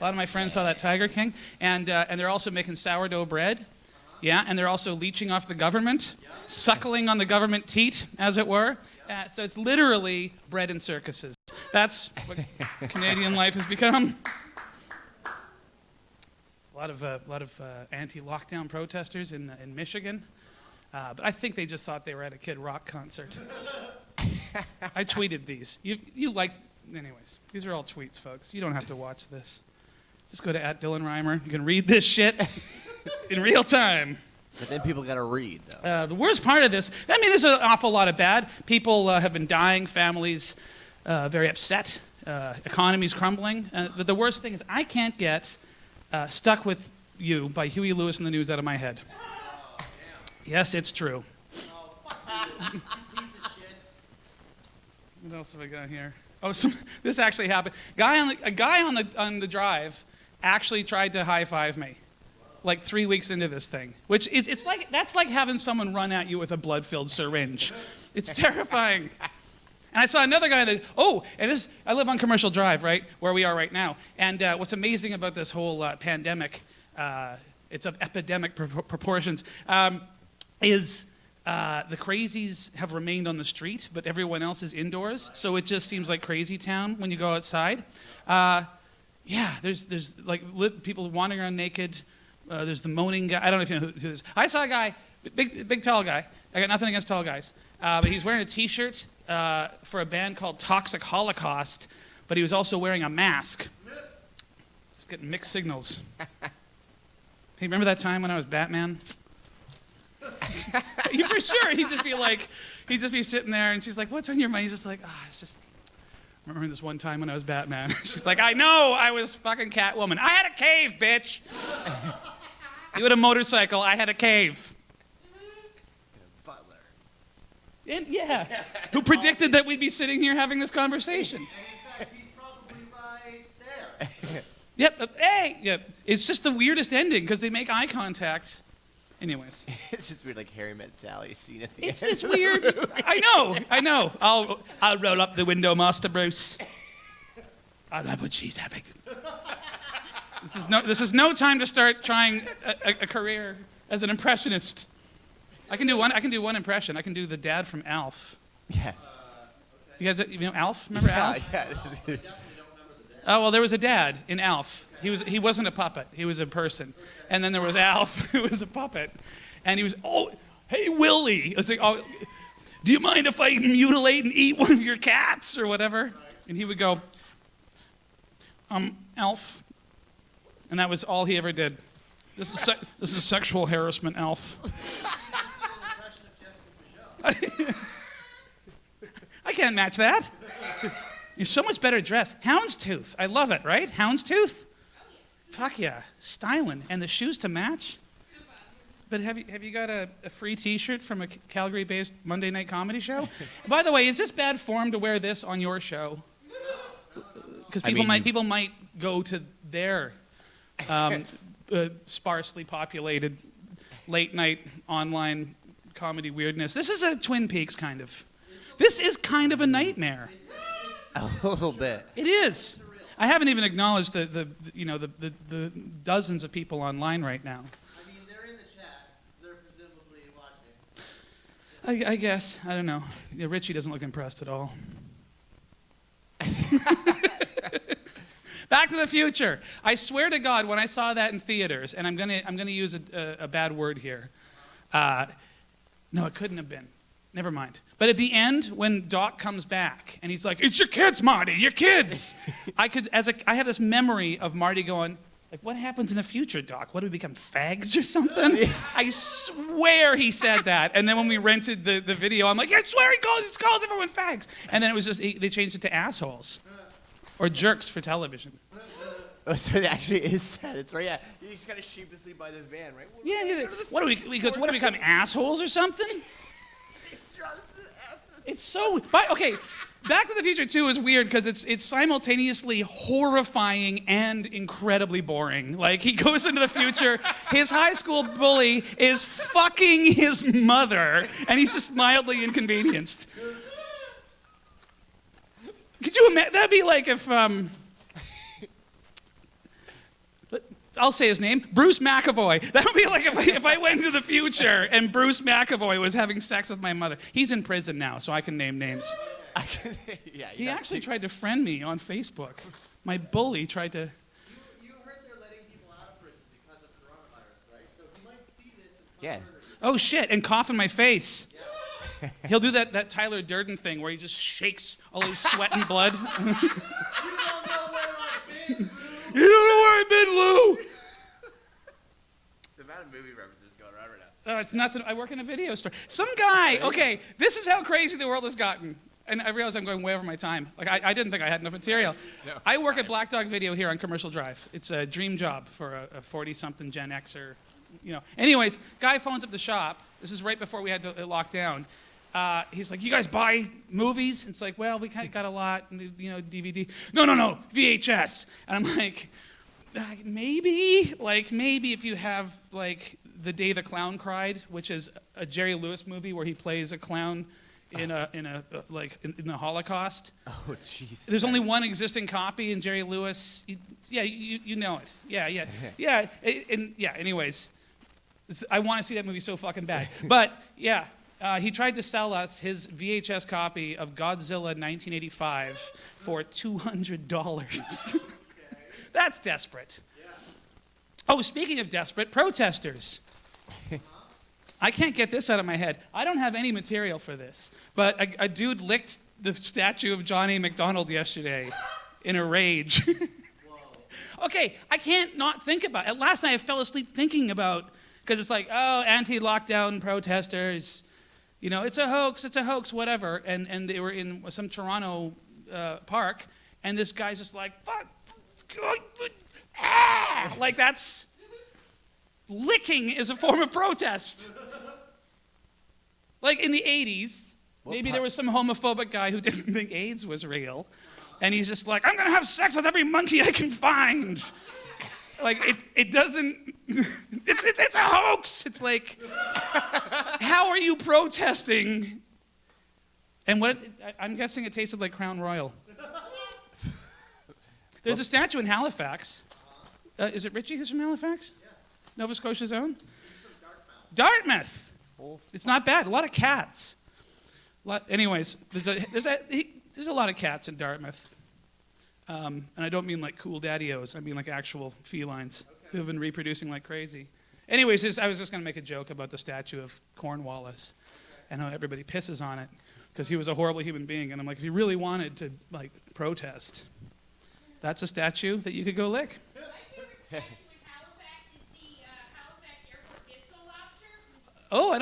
A lot of my friends saw that Tiger King, and they're also making sourdough bread. Yeah, and they're also leeching off the government, suckling on the government teat, as it were. So it's literally bread and circuses. That's what Canadian life has become. A lot of anti-lockdown protesters in Michigan, but I think they just thought they were at a Kid Rock concert. I tweeted these. You like, anyways. These are all tweets, folks. You don't have to watch this. Just go to @DylanReimer. You can read this shit in real time. But then people got to read, though. The worst part of this, I mean, there's an awful lot of bad. People have been dying, families very upset, economies crumbling. But the worst thing is I can't get Stuck With You by Huey Lewis and the News out of my head. Yes, it's true. What else have I got here? Oh, this actually happened. A guy on the drive actually tried to high-five me. Like 3 weeks into this thing, which is that's like having someone run at you with a blood-filled syringe. It's terrifying. And I saw another guy I live on Commercial Drive, right, where we are right now. And what's amazing about this whole pandemic, it's of epidemic proportions, is the crazies have remained on the street, but everyone else is indoors. So it just seems like crazy town when you go outside. There's like people wandering around naked. There's the moaning guy. I don't know if you know who this is. I saw a guy, big tall guy. I got nothing against tall guys. But he's wearing a T-shirt for a band called Toxic Holocaust, but he was also wearing a mask. Just getting mixed signals. Hey, remember that time when I was Batman? You for sure. He'd just be sitting there, and she's like, "What's on your mind?" He's just like, it's just. I remember this one time when I was Batman. She's like, "I know, I was fucking Catwoman. I had a cave, bitch." You had a motorcycle, I had a cave. Butler. And, yeah. Who predicted that we'd be sitting here having this conversation? And in fact, he's probably right there. Yep. Hey. Yep. It's just the weirdest ending because they make eye contact. Anyways. It's just weird, like Harry Met Sally scene at the end. It's weird. I know. I'll roll up the window, Master Bruce. I love what she's having. This is no time to start trying a career as an impressionist. I can do one impression. I can do the dad from Alf. Yes. You guys, know Alf? Remember Alf? Yeah. Oh well, there was a dad in Alf. He wasn't a puppet. He was a person. And then there was Alf, who was a puppet, and he was hey Willie. I was like, do you mind if I mutilate and eat one of your cats or whatever? And he would go, Alf. And that was all he ever did. This is sexual harassment, Alf. I can't match that. You're so much better dressed. Houndstooth. I love it, right? Houndstooth? Fuck yeah. Styling. And the shoes to match. But have you got a free T-shirt from a Calgary-based Monday night comedy show? By the way, is this bad form to wear this on your show? Because people might go to their sparsely populated late night online comedy weirdness. This is a Twin Peaks kind of. This is kind of a nightmare. A little bit. It is. I haven't even acknowledged the dozens of people online right now. I mean, they're in the chat. They're presumably watching. I guess. I don't know. Yeah, Richie doesn't look impressed at all. Back to the Future. I swear to God, when I saw that in theaters, and I'm gonna use a bad word here. No, it couldn't have been. Never mind. But at the end, when Doc comes back and he's like, "It's your kids, Marty, your kids." I have this memory of Marty going, like, "What happens in the future, Doc? What do we become, fags or something?" Yeah. I swear he said that. And then when we rented the video, I'm like, "I swear he calls everyone fags." And then it was just, they changed it to assholes. Or jerks for television. Oh, so it actually is sad. It's right. Yeah, he's kind of sheepishly by the van, right? Yeah. What do we become, assholes or something? It's so. But okay, Back to the Future 2 is weird because it's simultaneously horrifying and incredibly boring. Like, he goes into the future, his high school bully is fucking his mother, and he's just mildly inconvenienced. Could you imagine? That'd be like if I'll say his name, Bruce McAvoy. That would be like if I went into the future and Bruce McAvoy was having sex with my mother. He's in prison now, so I can name names. He actually tried to friend me on Facebook. My bully tried to... You heard they're letting people out of prison because of coronavirus, right? So he might see this and Yeah. Oh, shit, and cough in my face. Yeah. He'll do that Tyler Durden thing where he just shakes all his sweat and blood. You don't know where I've been, Lou! The amount of movie references going around right now. Oh, it's nothing. I work in a video store. Some guy, okay, this is how crazy the world has gotten. And I realize I'm going way over my time. Like, I didn't think I had enough material. No. I work at Black Dog Video here on Commercial Drive. It's a dream job for a 40-something Gen Xer, you know. Anyways, guy phones up the shop. This is right before we had to lock down. He's like, you guys buy movies? It's like, well, we kind of got a lot, you know, DVD. No, VHS. And I'm like, maybe if you have, like, The Day the Clown Cried, which is a Jerry Lewis movie where he plays a clown in the Holocaust. Oh, jeez. There's only one existing copy, and Jerry Lewis, you know it. Yeah. Anyways, I want to see that movie so fucking bad. But yeah, he tried to sell us his VHS copy of Godzilla 1985 for $200. That's desperate. Oh, speaking of desperate, protesters. I can't get this out of my head. I don't have any material for this, but a dude licked the statue of John A. McDonald yesterday in a rage. Okay, I can't not think about it. Last night I fell asleep thinking about, because it's like, oh, anti-lockdown protesters, you know, it's a hoax, whatever. And they were in some Toronto park, and this guy's just like, fuck, like that's, licking is a form of protest. Like in the 80s, maybe there was some homophobic guy who didn't think AIDS was real. And he's just like, I'm going to have sex with every monkey I can find. Like, it doesn't, it's a hoax. It's like, how are you protesting? And I'm guessing it tasted like Crown Royal. There's a statue in Halifax. Is it Richie who's from Halifax? Yeah. Nova Scotia's own? He's from Dartmouth. It's not bad. A lot of cats. Anyways, there's a lot of cats in Dartmouth. And I don't mean like cool daddy-os. I mean like actual felines who have been reproducing like crazy. Anyways, I was just going to make a joke about the statue of Cornwallis and how everybody pisses on it because he was a horrible human being. And I'm like, if you really wanted to like protest, that's a statue that you could go lick. My favorite statue in Halifax is the Halifax Airport Disco Lobster. Oh,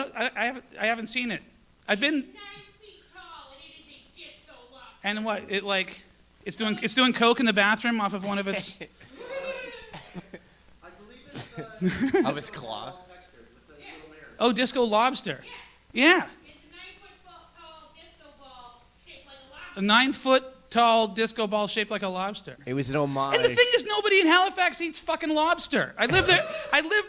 I haven't seen it. I've been. 9 feet tall, and it is a disco lobster. And what it like? It's doing coke in the bathroom off of one of its. I believe it's Of his claw. textured with the little mirrors. Oh, disco lobster. Yeah. Yeah, It's a 9-foot tall disco ball shaped like a lobster. a 9-foot tall disco ball shaped like a lobster. It was an homage. And the thing is, nobody in Halifax eats fucking lobster. I lived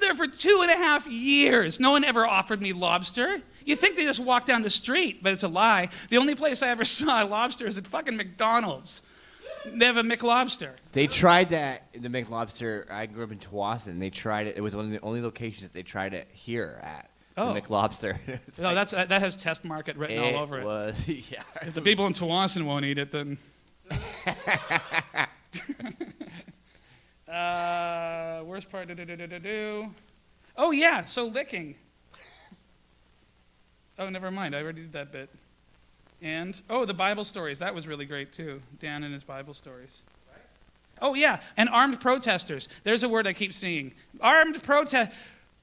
there for 2.5 years. No one ever offered me lobster. You think they just walk down the street, but it's a lie. The only place I ever saw a lobster is at fucking McDonald's. They have a McLobster. They tried that in the McLobster. I grew up in Tawasin. They tried it. It was one of the only locations that they tried it here at. Oh. The McLobster. No, that has test market written all over it. It was, yeah. If the people in Tawasin won't eat it, then. Worst part. Oh yeah, so licking. Oh, never mind. I already did that bit. And the Bible stories. That was really great too. Dan and his Bible stories. Oh yeah, and armed protesters. There's a word I keep seeing. Armed protest.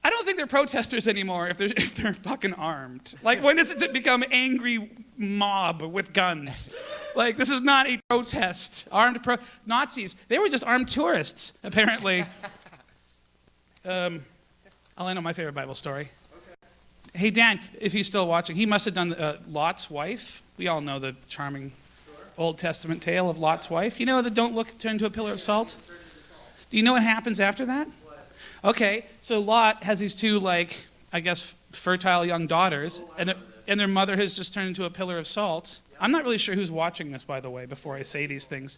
I don't think they're protesters anymore if they're fucking armed. Like, when does it become angry mob with guns? Like, this is not a protest. Nazis. They were just armed tourists, apparently. I'll end on my favorite Bible story. Okay. Hey, Dan, if he's still watching, he must have done Lot's wife. We all know the charming Old Testament tale of Lot's wife. You know the don't look, turn into a pillar of salt? Do you know what happens after that? Okay, so Lot has these two, like, I guess, fertile young daughters, and their mother has just turned into a pillar of salt. I'm not really sure who's watching this, by the way, before I say these things.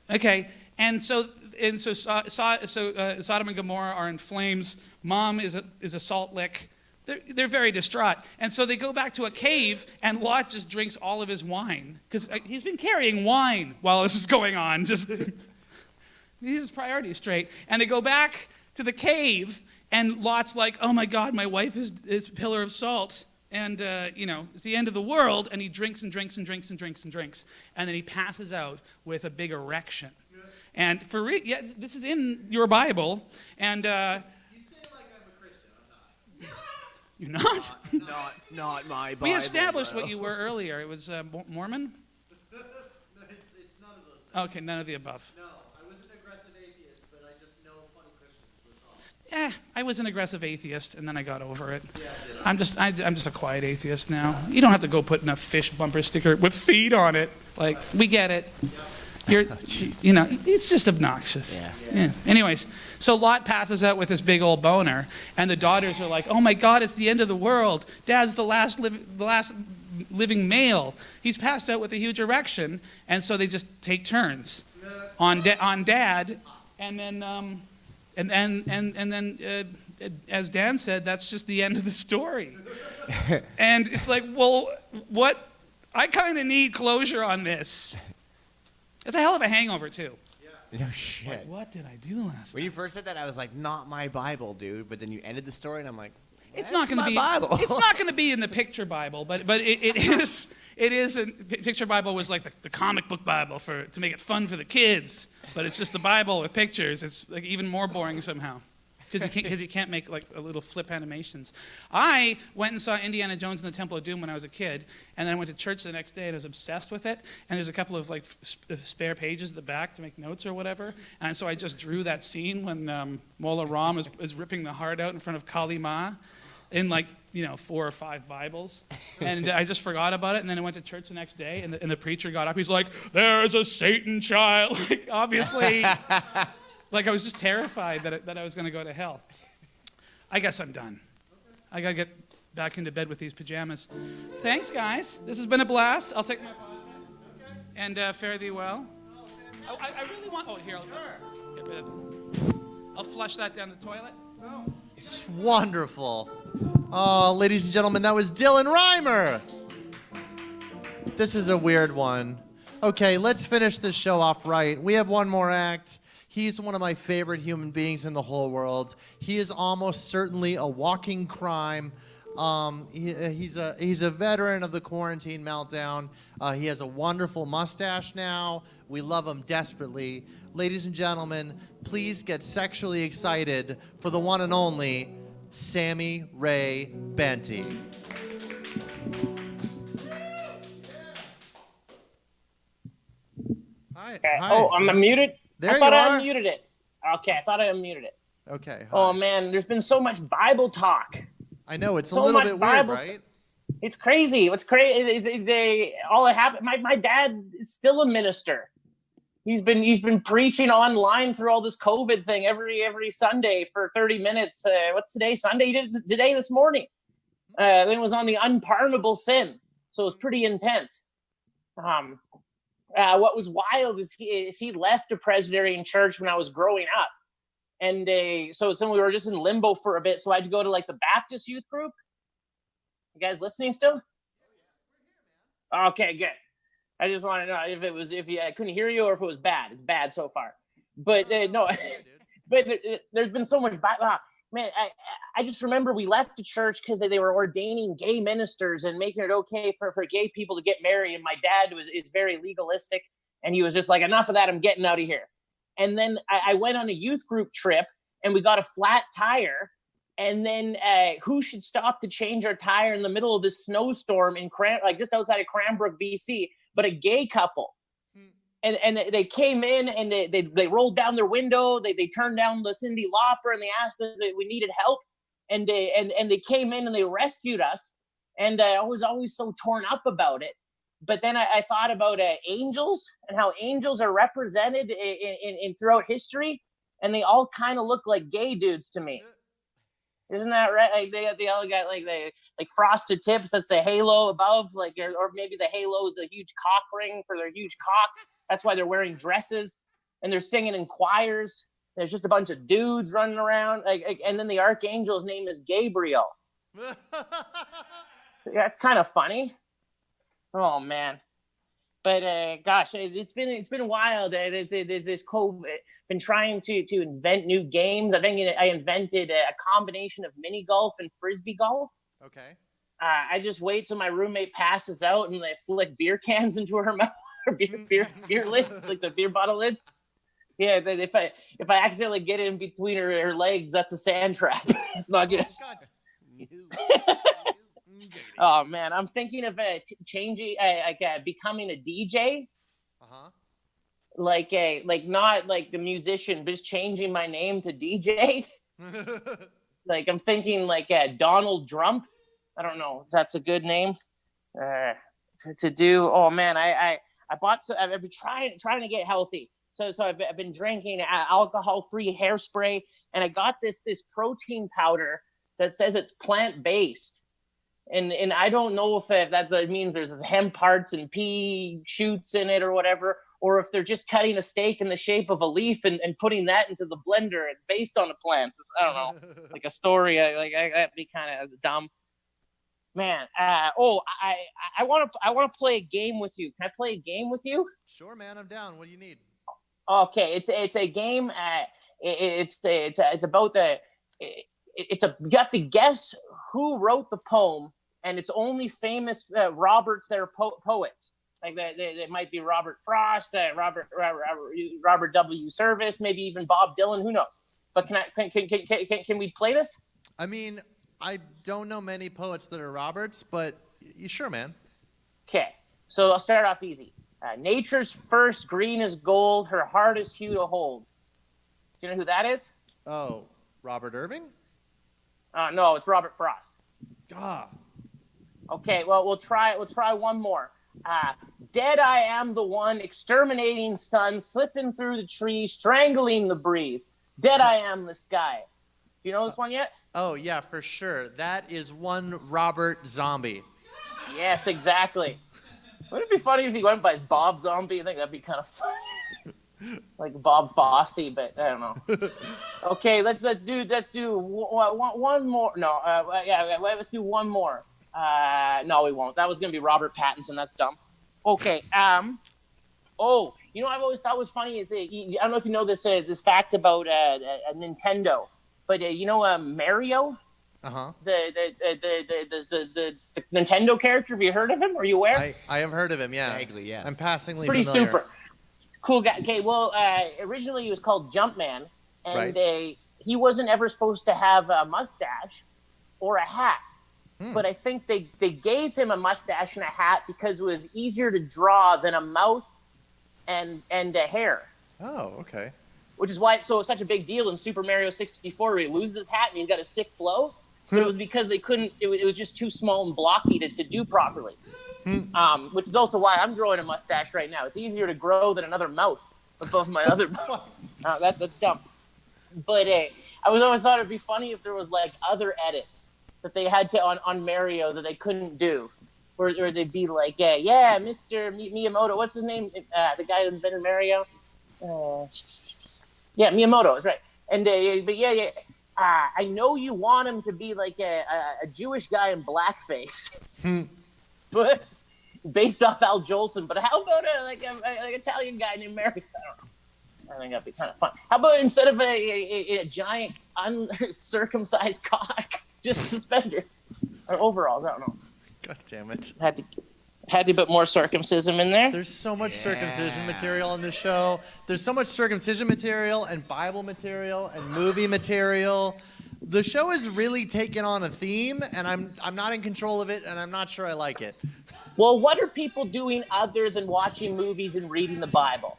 Okay, and so and so Sodom and Gomorrah are in flames. Mom is a salt lick. They're very distraught. And so they go back to a cave, and Lot just drinks all of his wine. Because he's been carrying wine while this is going on. Just he's his priorities straight. And they go back to the cave, and Lot's like, oh my God, my wife is a pillar of salt. And, it's the end of the world. And he drinks and drinks and drinks and drinks and drinks. And then he passes out with a big erection. And this is in your Bible. And You say it like I'm a Christian. I'm not. you're not? Not my Bible. We established what you were earlier. It was Mormon? No, it's none of those things. Okay, none of the above. No, I was an aggressive atheist, but I just know funny Christians. That's all. I was an aggressive atheist, and then I got over it. Yeah, I'm just a quiet atheist now. You don't have to go put in a fish bumper sticker with feet on it. Like, we get it. It's just obnoxious. Yeah. Anyways, so Lot passes out with this big old boner, and the daughters are like, "Oh my God, it's the end of the world. Dad's the last living male. He's passed out with a huge erection," and so they just take turns on Dad, and then as Dan said, that's just the end of the story. And it's like, well, what? I kind of need closure on this. It's a hell of a hangover, too. No shit. Like, what did I do last When night? you first said that, I was like, not my Bible, dude. But then you ended the story, and I'm like, It's not going to be Bible. It's not going to be in the picture Bible, but it is. It is. Picture Bible was like the comic book Bible to make it fun for the kids. But it's just the Bible with pictures. It's like even more boring somehow. Because you can't make like a little flip animations. I went and saw Indiana Jones and the Temple of Doom when I was a kid, and then I went to church the next day and I was obsessed with it. And there's a couple of like spare pages at the back to make notes or whatever. And so I just drew that scene when Mola Ram is ripping the heart out in front of Kali Ma in 4 or 5 Bibles. And I just forgot about it. And then I went to church the next day, and the preacher got up. He's like, "There's a Satan child." Like, obviously. Like, I was just terrified that I was going to go to hell. I guess I'm done. I got to get back into bed with these pajamas. Thanks, guys. This has been a blast. I'll take my vodka. And fare thee well. Oh, I really want... Oh, here. Get rid of it. I'll flush that down the toilet. No. It's wonderful. Oh, ladies and gentlemen, that was Dylan Reimer. This is a weird one. Okay, let's finish this show off right. We have one more act. He's one of my favorite human beings in the whole world. He is almost certainly a walking crime. He's a veteran of the quarantine meltdown. He has a wonderful mustache now. We love him desperately. Ladies and gentlemen, please get sexually excited for the one and only Sammy Ray Benty. Hi. Okay. Hi, Oh, I'm Sammy. muted? There I you thought I are. unmuted it. Okay, I thought I unmuted it. Okay. Hi. Oh, man, there's been so much Bible talk. I know it's a so little much bit Bible- weird, right? It's crazy. What's crazy? All it happened. My dad is still a minister. He's been preaching online through all this COVID thing every Sunday for 30 minutes. What's today? Sunday. He did it today this morning. Then it was on the unpardonable sin. So it was pretty intense. What was wild is he left a Presbyterian church when I was growing up. And so we were just in limbo for a bit. So I had to go to like the Baptist youth group. You guys listening still? Okay, good. I just want to know if I couldn't hear you or if it was bad. It's bad so far. But no, but there's been so much man, I just remember we left the church because they were ordaining gay ministers and making it okay for gay people to get married. And my dad is very legalistic. And he was just like, enough of that. I'm getting out of here. And then I went on a youth group trip and we got a flat tire. And then who should stop to change our tire in the middle of this snowstorm in just outside of Cranbrook, BC, but a gay couple. And they came in and they rolled down their window. They turned down the Cyndi Lauper and they asked us if we needed help. And they came in and they rescued us. And I was always so torn up about it. But then I thought about angels and how angels are represented in throughout history. And they all kind of look like gay dudes to me. Isn't that right? Like they all got like frosted tips. That's the halo above, or maybe the halo is the huge cock ring for their huge cock. That's why they're wearing dresses. and they're singing in choirs. There's just a bunch of dudes running around, and then the archangel's name is Gabriel. Yeah, it's kind of funny. Oh man, but gosh, it's been wild. There's this COVID. Been trying to invent new games. I think I invented a combination of mini golf and frisbee golf. Okay. I just wait till my roommate passes out and they flick beer cans into her mouth, or beer lids, like the beer bottle lids. Yeah, if I accidentally get it in between her legs, that's a sand trap. It's not good. Oh man, I'm thinking of changing, becoming a DJ. Uh-huh. Not like the musician, but just changing my name to DJ. Like I'm thinking like Donald Trump. I don't know if that's a good name to do. Oh man, I bought. I've been trying to get healthy. So I've been drinking alcohol-free hairspray, and I got this protein powder that says it's plant-based, and I don't know if that means there's hemp parts and pea shoots in it or whatever, or if they're just cutting a steak in the shape of a leaf and putting that into the blender. It's based on a plant. I don't know, like a story. That'd be kind of dumb. Man, I want to play a game with you. Can I play a game with you? Sure, man. I'm down. What do you need? Okay, it's a game. It's about you have to guess who wrote the poem, and it's only famous Roberts that are poets. Like they might be Robert Frost, Robert W. Service, maybe even Bob Dylan. Who knows? But can we play this? I mean, I don't know many poets that are Roberts, but you sure, man. Okay, so I'll start off easy. Nature's first green is gold, her heart is hue to hold. Do you know who that is? Oh, Robert Irving? No, it's Robert Frost. Ah. Okay, well we'll try one more. Dead I am the one, exterminating sun, slipping through the trees, strangling the breeze. Dead I am the sky. Do you know this one yet? Oh yeah, for sure. That is one Robert Zombie. Yes, exactly. Wouldn't it be funny if he went by Bob Zombie? I think that'd be kind of funny. Like Bob Fosse, but I don't know. Okay, let's do one more. No, let's do one more. No, we won't. That was gonna be Robert Pattinson. That's dumb. Okay. Oh, you know, I've always thought was funny is I don't know if you know this fact about Nintendo, but you know Mario. Uh-huh. The Nintendo character. Have you heard of him? Are you aware? I have heard of him, yeah. Vaguely, yeah. I'm passingly Pretty familiar. super. Cool guy. Okay, well, originally he was called Jumpman, and Right. He wasn't ever supposed to have a mustache or a hat. But I think they gave him a mustache and a hat because it was easier to draw than a mouth and a hair. Oh, okay. Which is why it's such a big deal in Super Mario 64 where he loses his hat and he's got a sick flow. But it was because they couldn't, it was just too small and blocky to do properly. Which is also why I'm growing a mustache right now. It's easier to grow than another mouth above my other mouth. That's dumb. But I always thought it'd be funny if there was like other edits that they had to on Mario that they couldn't do. Or they'd be like, yeah, Mr. Miyamoto, what's his name? The guy that invented Mario? Yeah, Miyamoto is right. And but yeah, I know you want him to be like a Jewish guy in blackface, but based off Al Jolson. But how about like an Italian guy named Mario? I don't know. I think that'd be kind of fun. How about instead of a giant uncircumcised cock, just suspenders or overalls? I don't know. God damn it. Had to put more circumcision in there. There's so much circumcision material on this show. There's so much circumcision material and Bible material and movie material. The show is really taken on a theme, and I'm not in control of it, and I'm not sure I like it. Well, what are people doing other than watching movies and reading the Bible?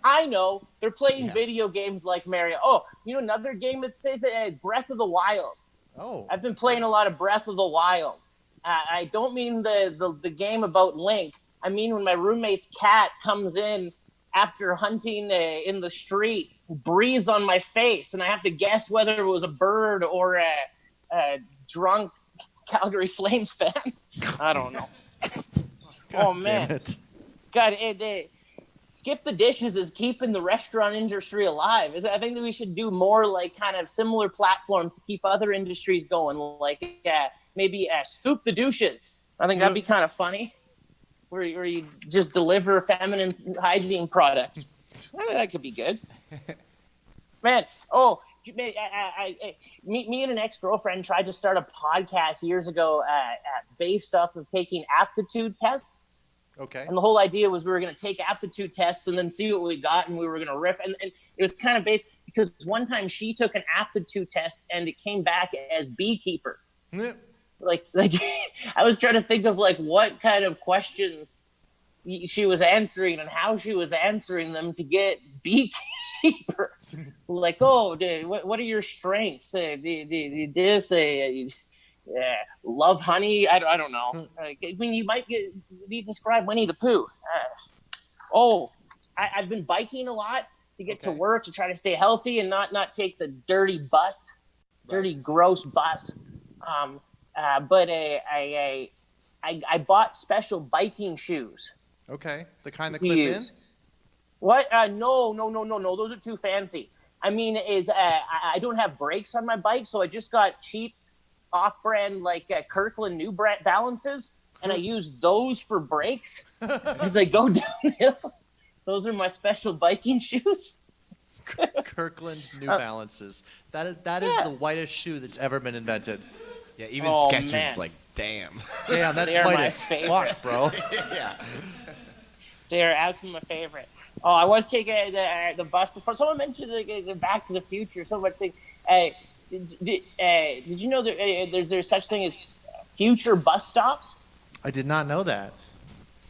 I know. They're playing video games like Mario. Oh, you know another game that says Breath of the Wild. Oh. I've been playing a lot of Breath of the Wild. I don't mean the game about Link. I mean when my roommate's cat comes in after hunting in the street, breathes on my face, and I have to guess whether it was a bird or a drunk Calgary Flames fan. I don't know. Oh man, God, Skip the Dishes is keeping the restaurant industry alive. I think that we should do more like kind of similar platforms to keep other industries going, like maybe Scoop the Douches. I think that'd be kind of funny, where you just deliver feminine hygiene products. That could be good. Man, me and an ex-girlfriend tried to start a podcast years ago based off of taking aptitude tests. Okay. And the whole idea was we were going to take aptitude tests and then see what we got, and we were going to riff. And it was kind of based because one time she took an aptitude test and it came back as beekeeper. Like I was trying to think of like what kind of questions she was answering and how she was answering them to get beekeeper. Like, oh, dude, what are your strengths? Love honey. I don't know. I mean, you might describe Winnie the Pooh. I've been biking a lot to get to work to try to stay healthy and not take the dirty bus, dirty gross bus. But I bought special biking shoes. Okay, the kind that clip in. What? No. Those are too fancy. I mean, I don't have brakes on my bike, so I just got cheap off-brand like Kirkland New Balances, and I use those for brakes as I go downhill. Those are my special biking shoes. Kirkland New Balances. That is the whitest shoe that's ever been invented. Yeah, even Skechers is like, damn. Damn, that's white as fuck, bro. Yeah. They're absolutely my favorite. Oh, I was taking the bus before. Someone mentioned the Back to the Future. Someone saying, did you know there's such thing as future bus stops? I did not know that.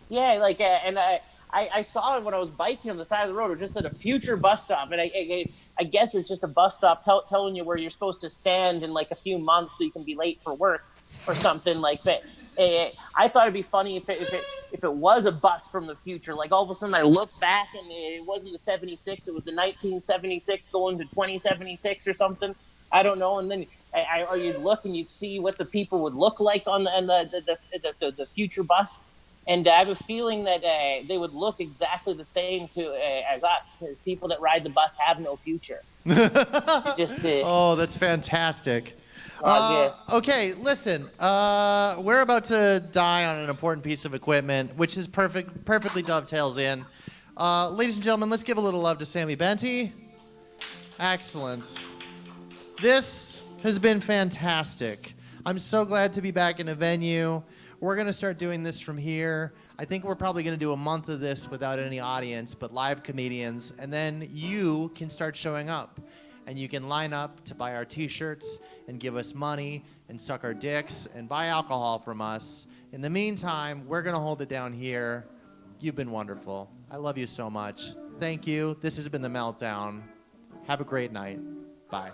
Yeah, like, and I saw it when I was biking on the side of the road. It just said a future bus stop, and I guess it's just a bus stop telling you where you're supposed to stand in like a few months so you can be late for work or something like that. I thought it'd be funny if it was a bus from the future. Like all of a sudden I look back and it wasn't the 76, it was the 1976 going to 2076 or something. I don't know. And then or you'd look and you'd see what the people would look like on the future bus. And I have a feeling that they would look exactly the same as us. Because people that ride the bus have no future. Oh, that's fantastic. Okay, listen. We're about to die on an important piece of equipment, which is perfectly dovetails in. Ladies and gentlemen, let's give a little love to Sammy Benty. Excellent. This has been fantastic. I'm so glad to be back in a venue. We're going to start doing this from here. I think we're probably going to do a month of this without any audience, but live comedians. And then you can start showing up. And you can line up to buy our t-shirts and give us money and suck our dicks and buy alcohol from us. In the meantime, we're going to hold it down here. You've been wonderful. I love you so much. Thank you. This has been The Meltdown. Have a great night. Bye.